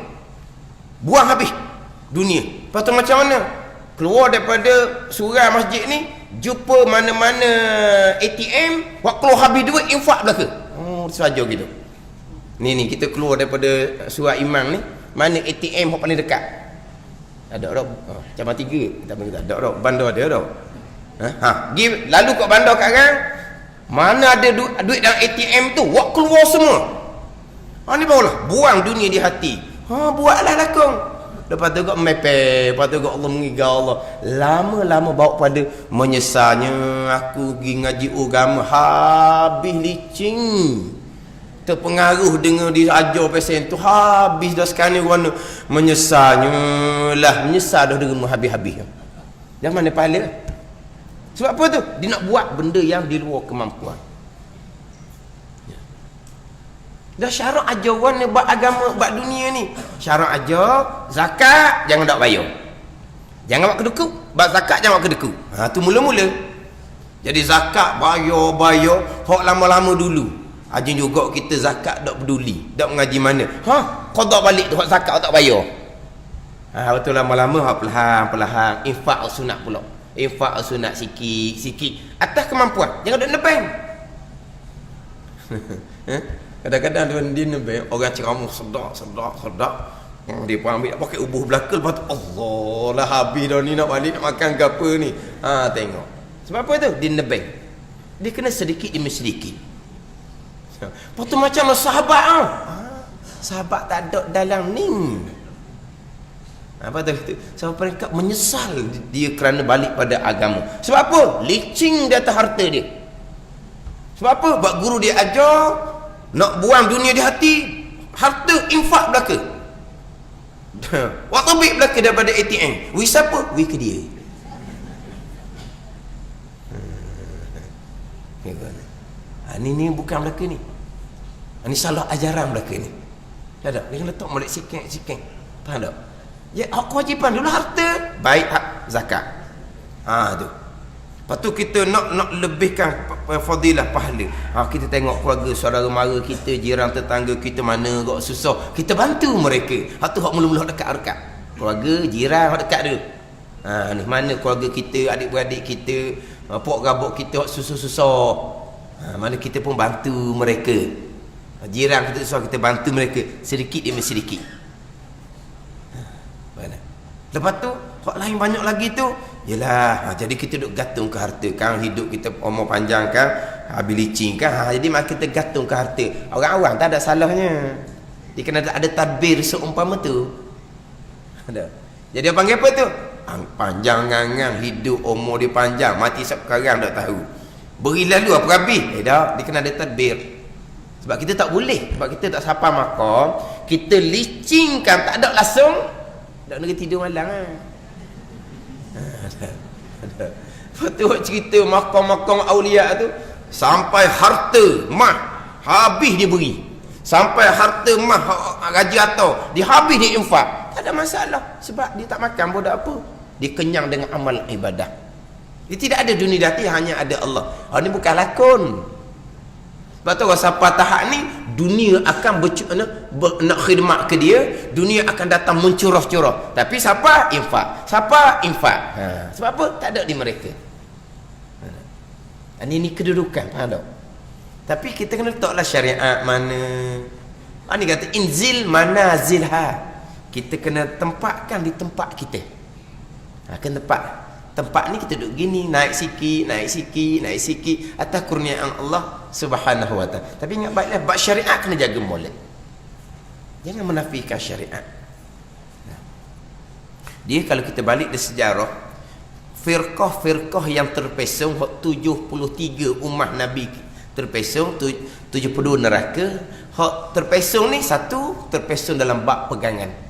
Buang habis dunia. Lepas tu macam mana? Keluar daripada surau masjid ni, jumpa mana-mana ATM, waktu keluar habis duit, infak belaka. Saja gitu. Ni kita keluar daripada surau imam ni, mana ATM yang paling dekat? Ada dah. Cabang 3 kita panggil tak ada dah. Bandar ada dah. Pergi lalu kat bandar kat kan, mana ada duit dalam ATM tu, wak keluar semua. Ni barulah buang dunia di hati. Buatlah lakon. Lepas tu kat mepeh, lepas tu kat Allah mengiga Allah. Lama-lama bawa pada menyesalnya aku pergi ngaji agama habis licin. Terpengaruh dengan diajar pesen tu habis dah sekarang ni warna menyesalnya lah, menyesal dah dengan habis-habis. Yang mana pahala? Sebab apa tu? Dia nak buat benda yang di luar kemampuan. Dah syarak ajaran ni buat agama, buat dunia ni. Syarak ajar zakat jangan tak bayar. Jangan buat kedeku, buat zakat jangan buat kedeku. Tu mula-mula. Jadi zakat bayar, hak lama-lama dulu. Ajin juga kita zakat tak peduli, tak mengaji mana. Qada balik tu hak zakat tak bayar. Betul lama-lama hak perlahan-perlahan infak sunat pula. Infak sunat sikit-sikit atas kemampuan. Jangan duk nebeng. Kadang-kadang dia nebeng orang ceramah sedap. Dia pun ambil pakai ubuh belaka, lepas tu Allah lah habis dah ni, nak balik nak makan ke apa ni. Tengok. Sebab apa tu? Dia nebeng. Dia kena sedikit demi sedikit. Lepas tu macam sahabat sahabat tak ada dalam ni. Apa tu? Sebab mereka menyesal dia kerana balik pada agama. Sebab apa? Licin di atas harta dia. Sebab apa? Sebab guru dia ajar nak buang dunia di hati, harta infak belaka. Waktu ambil belaka daripada ATM. Wi siapa? Wi ke dia. Ni bukan belaka ni. Ini salah ajaran belaka ni. Tak ada. Dia letak molek sikit. Faham tak? Ya, hak kewajipan dulu harta, baik hak zakat. Tu. Lepas tu kita nak lebihkan fadilah pahala. Kita tengok keluarga saudara mara kita, jiran tetangga kita mana kok susah, kita bantu mereka. Tu hak mula-mula dekat-dekat. Keluarga, jiran hak dekat dia. Ni mana keluarga kita, adik-beradik kita Pok gabuk kita susah-susah. Mana kita pun bantu mereka. Jiran kita susah, kita bantu mereka. Sedikit demi sedikit. Mana? Lepas tu, hak lain banyak lagi tu. Yelah, jadi kita duk gantung ke harta kan. Hidup kita umur panjang kan. Habis licin kan. Jadi maka kita gantung ke harta. Orang-orang tak ada salahnya. Dia kena ada tadbir seumpama tu. Ada. Jadi dia panggil apa tu? Panjang ngangang, hidup umur dia panjang, mati sekarang tak tahu. Beri lalu apa habis? Dah, dia kena ada tadbir. Sebab kita tak boleh, sebab kita tak sapa makam, kita licinkan tak ada langsung, tak nak tidur malam ah. Ada. Betul cerita makam-makam aulia tu sampai harta mah habis dia beri. Sampai harta mah gaji atau dia habis dia infak. Tak ada masalah sebab dia tak makan pun tak apa. Dia kenyang dengan amal ibadah. Dia tidak ada dunia dati, hanya ada Allah. Ini bukan lakon. Sebab tu siapa tahap ni dunia akan nak khidmat ke dia, dunia akan datang mencurah-curah. Tapi siapa infak? Siapa infak? Sebab apa? Tak ada di mereka. Ini kedudukan, faham tak? Tapi kita kena letaklah syariat mana. Ini kata inzil manazilha. Kita kena tempatkan di tempat kita. Kena tempat ni kita duduk gini, naik sikit atas kurniaan Allah Subhanahu wa taala. Tapi ingat baiklah, bab syariat kena jaga molek. Jangan menafikan syariat. Dia kalau kita balik di sejarah, firqah-firqah yang terpesong 73 umat Nabi terpesong, 72 neraka. Hak terpesong ni satu terpesong dalam bab pegangan.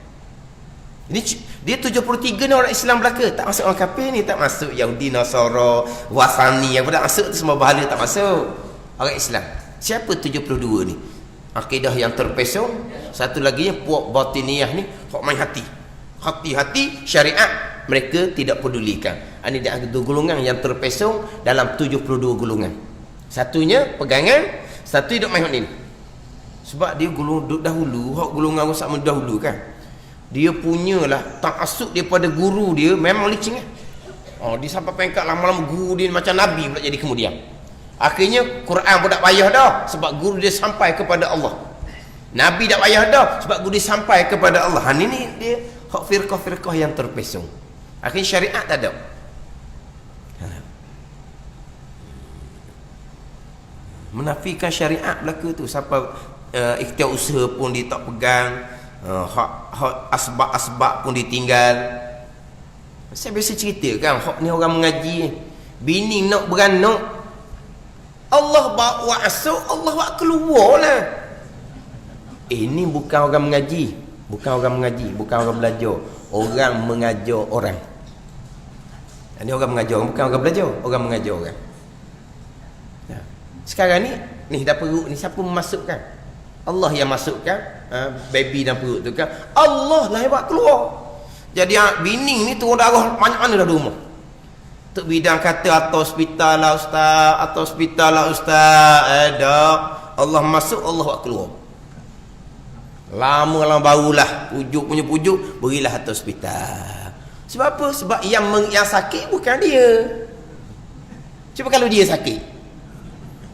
Ini dia 73 ni orang Islam belaka, tak masuk orang kafir ni, tak masuk Yahudi, Nasara, Wasani, yang tak masuk tu semua bahala tak masuk. Orang Islam. Siapa 72 ni? Akidah yang terpesong, satu lagi yang puak batiniyah ni, hak main hati. Hati-hati syariat mereka tidak pedulikan. Ini dia ada dua golongan yang terpesong dalam 72 golongan. Satunya pegangan, satu hidup main hak ni. Sebab dia golongan dahulu, hak golongan rosak dahulu kan. Dia punyalah ta'assub daripada guru dia memang licin kan. Dia sampai pengkat lama-lama guru dia macam Nabi pula jadi kemudian. Akhirnya Quran pun tak payah dah sebab guru dia sampai kepada Allah. Nabi tak payah dah sebab guru dia sampai kepada Allah. Ini dia hak firqah-firqah yang terpesong. Akhirnya syariat tak ada. Menafikan syariat belaka tu sampai ikhtiar usaha pun dia tak pegang. Hak asbab-asbab pun ditinggal. Saya biasa cerita kan, hak ni orang mengaji, bini nak beranak, Allah bawa asuk, Allah bawa keluar lah. Ini bukan orang mengaji, bukan orang belajar, orang mengajar orang. Ini orang mengajar orang, bukan orang belajar, orang mengajar orang. Sekarang ni dah perut ni siapa memasukkan? Allah yang masukkan baby dalam perut tu kan. Allah lah yang buat keluar. Jadi bini ni turun darah mana-mana dah di rumah. Tok bidang kata atau hospital lah ustaz, dah Allah masuk, Allah buat keluar. Lama barulah pujuk berilah atas hospital. Sebab apa? Sebab yang sakit bukan dia. Cuba kalau dia sakit,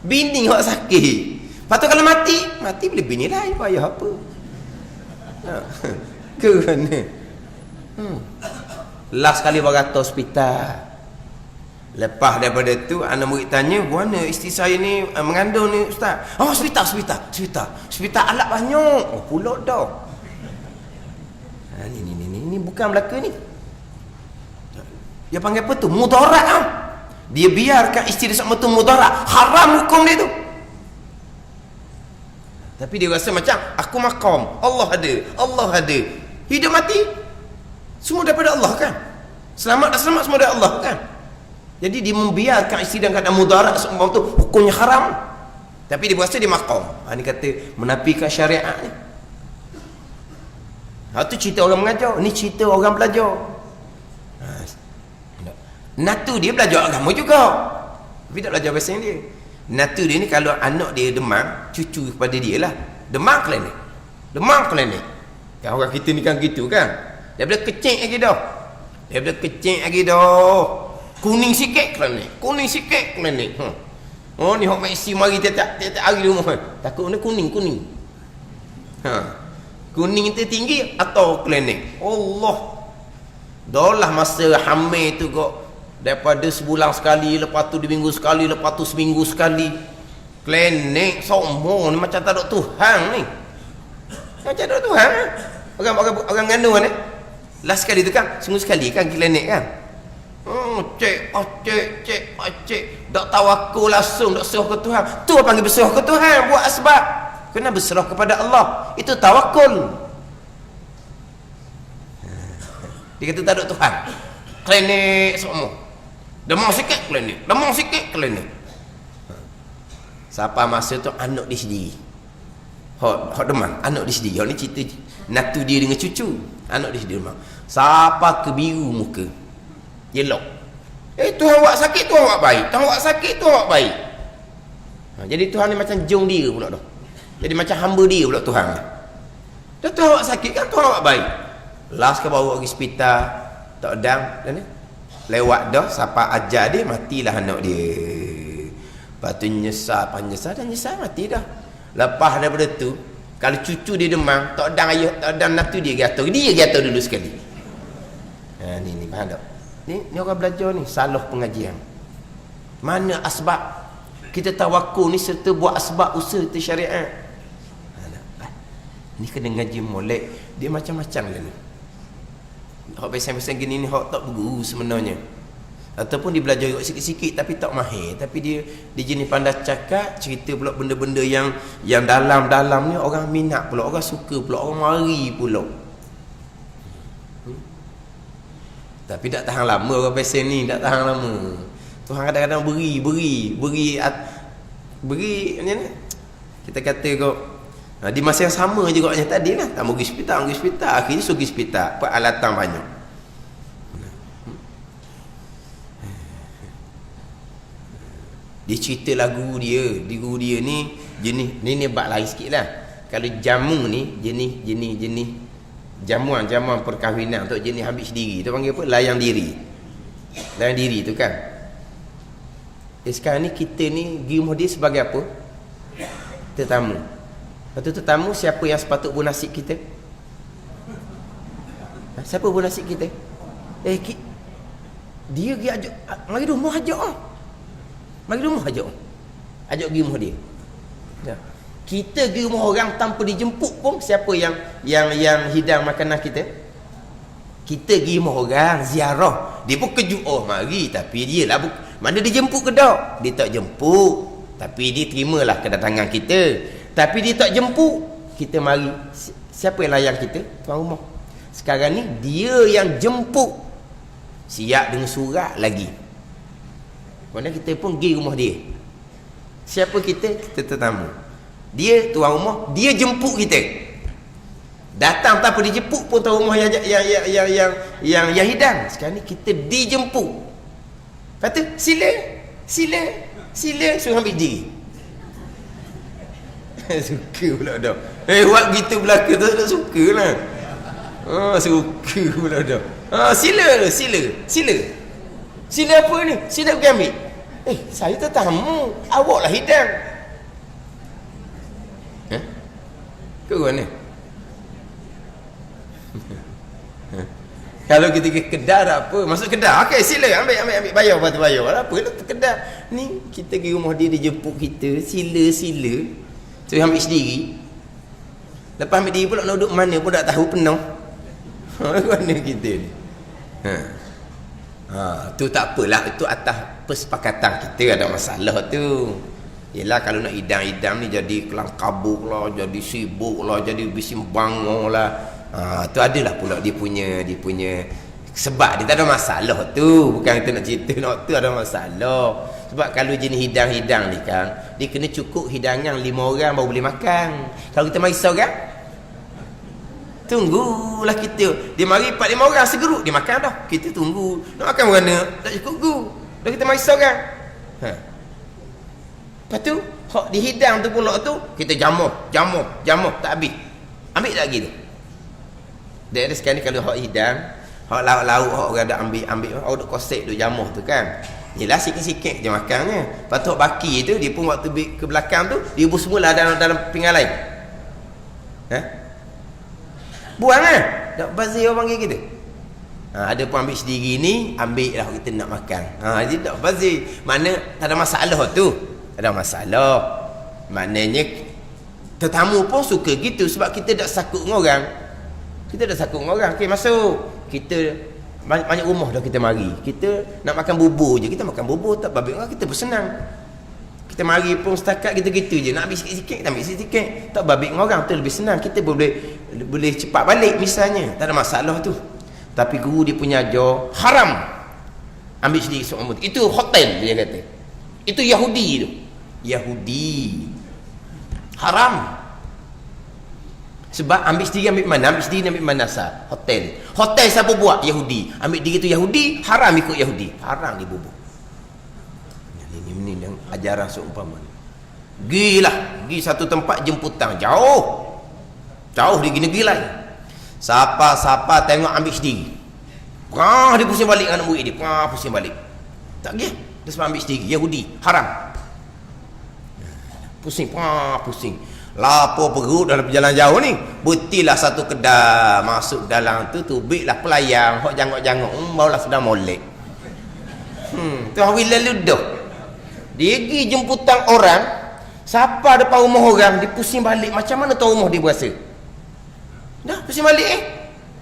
bini yang sakit. Lepas tu kalau mati boleh bini lain, payah apa? Kerana last kali beratus hospital. Lepas daripada tu anak murid tanya, "Mana isteri saya ni mengandung ni ustaz?" Hospital alat banyak. Pulak dah. Ni bukan belaka ni. Dia panggil apa tu? Mudarat. Dia biarkan isteri dia sama tu mudarat. Haram hukum dia tu. Tapi dia rasa macam aku makam, Allah ada. Hidup mati semua daripada Allah kan. Selamat dan selamat semua daripada Allah kan. Jadi dia membiarkan isteri dalam keadaan mudarat seumpama tu hukumnya haram. Tapi dia rasa dia makam. Ini kata menafikan syariat ni. Itu cerita orang mengajar, ni cerita orang belajar. Natu dia belajar agama juga, tapi tak belajar bahasa dia. Natu dia ni kalau anak dia demam, cucu kepada dia lah, demam klinik kan. Orang kita ni kan gitu kan, daripada kecil lagi dah Kuning sikit klenik. Kuning sikit klenik. Oh ni hok Messi mari tiap hari di rumah. Takut ni kuning. Kuning tu tinggi atau klenik. Allah. Dolah masa hamil tu kok daripada sebulan sekali, lepas tu 2 minggu sekali, lepas tu seminggu sekali. Klenik sombong ni macam tak ada Tuhan ni. Macam tak ada Tuhan. Orang ngandung ni. Last sekali tu kan, seminggu sekali kan klenik kan. Cek. Tak tawakal langsung, tak serah ke Tuhan. Tu apa panggil berserah ke Tuhan, buat asbab. Kena berserah kepada Allah. Itu tawakul. Dia kata tak ada Tuhan. Klinik semua. Demam sikit klinik. Siapa masa tu anak dia sendiri. Hok demam, anak dia sendiri. Hok ni cerita natu dia dengan cucu. Anak dia sendiri demam. Siapa kebiru muka. Jelok. Tuhan buat sakit, Tuhan buat baik. Tuhan buat sakit, Tuhan buat baik. Jadi Tuhan ni macam jong dia pula dah. Jadi macam hamba dia pula Tuhan. Dah Tuhan buat sakit kan, Tuhan buat baik. Last ke bawa pergi hospital, tak dang dan lewat dah siapa ajar dia, matilah anak dia. Lepas tu nyesal mati dah. Lepas daripada tu, kalau cucu dia demam, tak dang ayah, tak dang nafsu dia gatal. Dia gatal dulu sekali. Ni faham tak? Ni orang belajar ni salah pengajian. Mana asbab? Kita tawakul ni serta buat asbab usaha tu syariat. Ni kena ngaji molek, dia macam-macam lah ni. Hak pesan-pesan gini ni hak tak berguru sebenarnya. Ataupun dia belajar sikit-sikit tapi tak mahir, tapi dia jenis pandai cakap, cerita pula benda-benda yang dalam-dalam ni orang minat pula, orang suka pula, orang mari pula. Tapi tak tahan lama orang pesan ni, tak tahan lama. Tuhan kadang-kadang beri macam ni. Kita kata kau di masa yang sama juga macam tadi lah, tak mau pergi hospital, akhirnya suruh pergi hospital, peralatan banyak. Dia cerita lagu dia, di guru dia ni jenis ni bab lain sikit lah. Kalau jamu ni jenis jamuan perkahwinan untuk jenis ambil sendiri tu panggil apa? Layang diri tu kan. Sekarang ni kita ni pergi rumah dia sebagai apa? Tetamu. Lepas tu tetamu, siapa yang sepatut bernasib kita? Siapa bernasib kita? Dia pergi ajak, mari rumah ajak lah. Ajak pergi rumah dia. Kita pergi rumah orang tanpa dijemput pun, siapa yang hidang makanan kita? Kita pergi rumah orang ziarah, dia pun kejut, mari, tapi dia lah mana dia jemput ke tak? Dia tak jemput, tapi dia terimalah kedatangan kita. Tapi dia tak jemput, kita mari. Siapa yang layan kita? Tuan rumah. Sekarang ni dia yang jemput, siap dengan surat lagi. Kemudian kita pun pergi rumah dia. Siapa kita? Kita tetamu. Dia tuan rumah, dia jemput kita. Datang tanpa dijemput pun tuan rumah yang hidang. Sekarang ni kita dijemput. Lepas tu sila suruh ambil diri. Suka pula dah. Buat gitu belaka tu tak suka lah. Suka pula dah. Sila apa ni? Sila pergi ambil. Saya tetamu, awak lah hidang. Ke mana? Kalau kita ke Kedah tak apa, masuk Kedah, okey sila ambil bayar apa lah, apa lah Kedah. Ni kita pergi rumah dia jemput kita, sila tu ambil sendiri. Lepas ambil diri pula nak duduk mana pun tak tahu, penuh. Mana kita ni? Tu tak apalah, itu atas persepakatan kita, ada masalah tu. Yelah kalau nak hidang-hidang ni jadi kelang kabut lah, jadi sibuk lah, jadi bising bangun lah. Tu adalah pula dia punya sebab dia tak ada masalah tu. Bukan kita nak cerita nak tu ada masalah. Sebab kalau jenis hidang-hidang ni kan, dia kena cukup hidangan 5 orang baru boleh makan. Kalau kita mari seorang, tunggulah kita. Dia mari 4-5 orang segeruk, dia makan dah. Kita tunggu. Nak makan mana? Tak cukup gu. Dah kita mari seorang. Lepas tu, hak dihidang tu pula tu, kita jamuh, tak habis. Ambil tak lagi tu. Dia ada sekali kalau hak hidang, Hak lauk-lauk hak orang dak ambil hak duk kosek duk jamuh tu kan. Yelah sikit-sikit je makannya. Lepas tu baki tu dia pun waktu ke belakang tu dia buang semula dalam pinggan lain. Buang lah. Tak bazir orang panggil kita. Ada pun ambil sendiri ni, ambil lah kita nak makan. Jadi tak bazir. Mana tak ada masalah tu. Tak ada masalah. Maknanya tetamu pun suka gitu sebab kita tak sakut dengan orang. Kita dah sakut dengan orang. Okey, masuk. Kita banyak rumah dah kita mari. Kita nak makan bubur je. Kita makan bubur tak babik orang, kita bersenang. Kita mari pun setakat gitu-gitu je. Nak ambil sikit-sikit, kita ambil sikit-sikit. Tak babik dengan orang, tu lebih senang. Kita boleh cepat balik misalnya. Tak ada masalah tu. Tapi guru dia punya ajar haram ambil sendiri seorang murid. Itu hotel dia kata. Itu Yahudi tu. Yahudi. Haram. Sebab ambil sendiri ambil mana? Ambil sendiri ambil mana sah? Hotel. Hotel siapa buat? Yahudi. Ambil diri tu Yahudi, haram ikut Yahudi. Haram dibubur. Ini yang ajaran seumpama. Gilah, pergi satu tempat jemputan jauh. Jauh di negeri lain. Siapa tengok ambil sendiri. Dia pusing balik dengan murid dia. Pusing balik. Tak pergi. Dia sebab ambil sendiri. Yahudi. Haram. Pusing. Lapor perut dalam perjalanan jauh ni. Betilah satu kedai. Masuk dalam tu. Tubiklah pelayang. Hok jangok-jangok. Barulah sedang molek. Tu hari lalu dah. Dia pergi jemputan orang. Siapa depan rumah orang. Dia pusing balik. Macam mana tahu rumah dia berasa? Dah pusing balik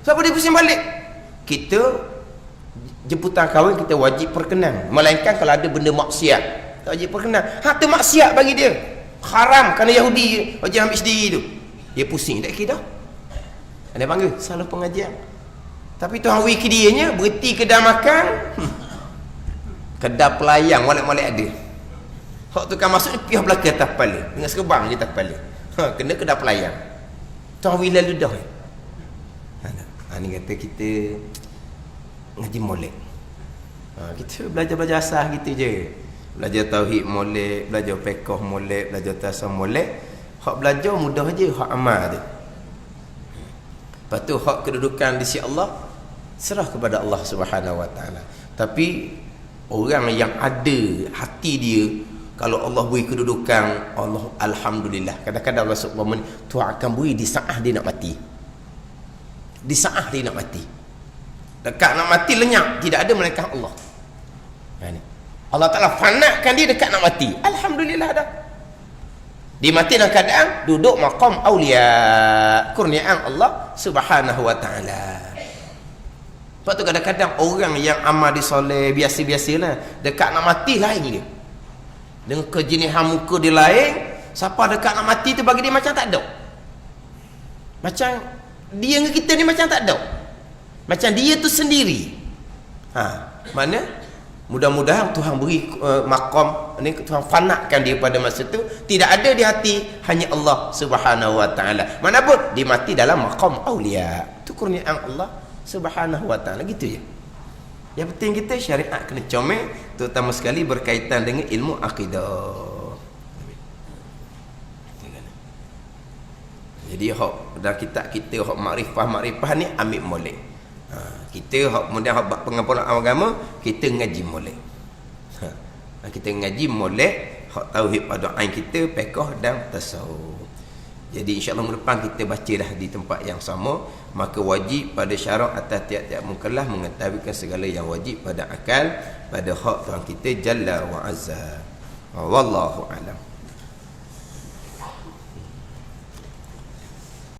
Siapa dia pusing balik? Kita jemputan kahwin kita wajib perkenan. Melainkan kalau ada benda maksiat. Tak wajib perkenan. Tu maksiat bagi dia. Haram kerana Yahudi wajib ambil sendiri tu. Dia pusing tak kira dah. Ada panggil salah pengajian. Tapi tu hari kedianya berhenti kedai makan. Kedai pelayang molek-molek ada. Hak tu kan masuk ni pihak belakang atas kepala. Dengan serbang je atas kepala. Kena kedai pelayang. Tu hari lalu dah. Ni kata kita ngaji molek. Kita belajar-belajar asas gitu je. Belajar tauhid molek, belajar fiqh molek, belajar tasawuf molek. Hak belajar mudah je, hak amal tu. Lepas tu hak kedudukan di sisi Allah serah kepada Allah Subhanahu Wa Taala. Tapi orang yang ada hati dia, kalau Allah beri kedudukan, Allah alhamdulillah. Kadang-kadang Allah Subhanahu tu akan beri di saat dia nak mati. Di saat dia nak mati. Dekat nak mati lenyap, tidak ada melainkan Allah. Allah Ta'ala fanakkan dia dekat nak mati. Alhamdulillah dah. Dia mati dalam keadaan duduk maqam awliya, kurniaan Allah Subhanahu Wa Ta'ala. Sebab tu kadang-kadang orang yang amal dia soleh, biasa-biasalah, dekat nak mati lain dia. Dengan kejenihan muka dia lain. Siapa dekat nak mati tu bagi dia macam tak ada. Macam dia dengan kita ni macam tak ada. Macam dia tu sendiri. Mana? Mudah-mudahan Tuhan beri maqam ni, Tuhan fanakkan dia pada masa tu. Tidak ada di hati, hanya Allah Subhanahu Wa Ta'ala. Mana pun dia mati dalam maqam awliya. Itu kurniaan Allah Subhanahu Wa Ta'ala. Gitu je. Yang penting kita syariat kena comel, terutama sekali berkaitan dengan ilmu akidah. Jadi hak dah kita hak makrifah ni ambil molek. Kita hak kemudian hak pengampunan agama kita ngaji molek. Kita ngaji molek hak tauhid pada ain kita, fiqh dan tasawuf. Jadi insya-Allah minggu depan kita bacalah di tempat yang sama. Maka wajib pada syarak atas tiap-tiap mukallaf mengetahuikan segala yang wajib pada akal, pada hak Tuhan kita Jalla wa Azza. Wallahu a'lam.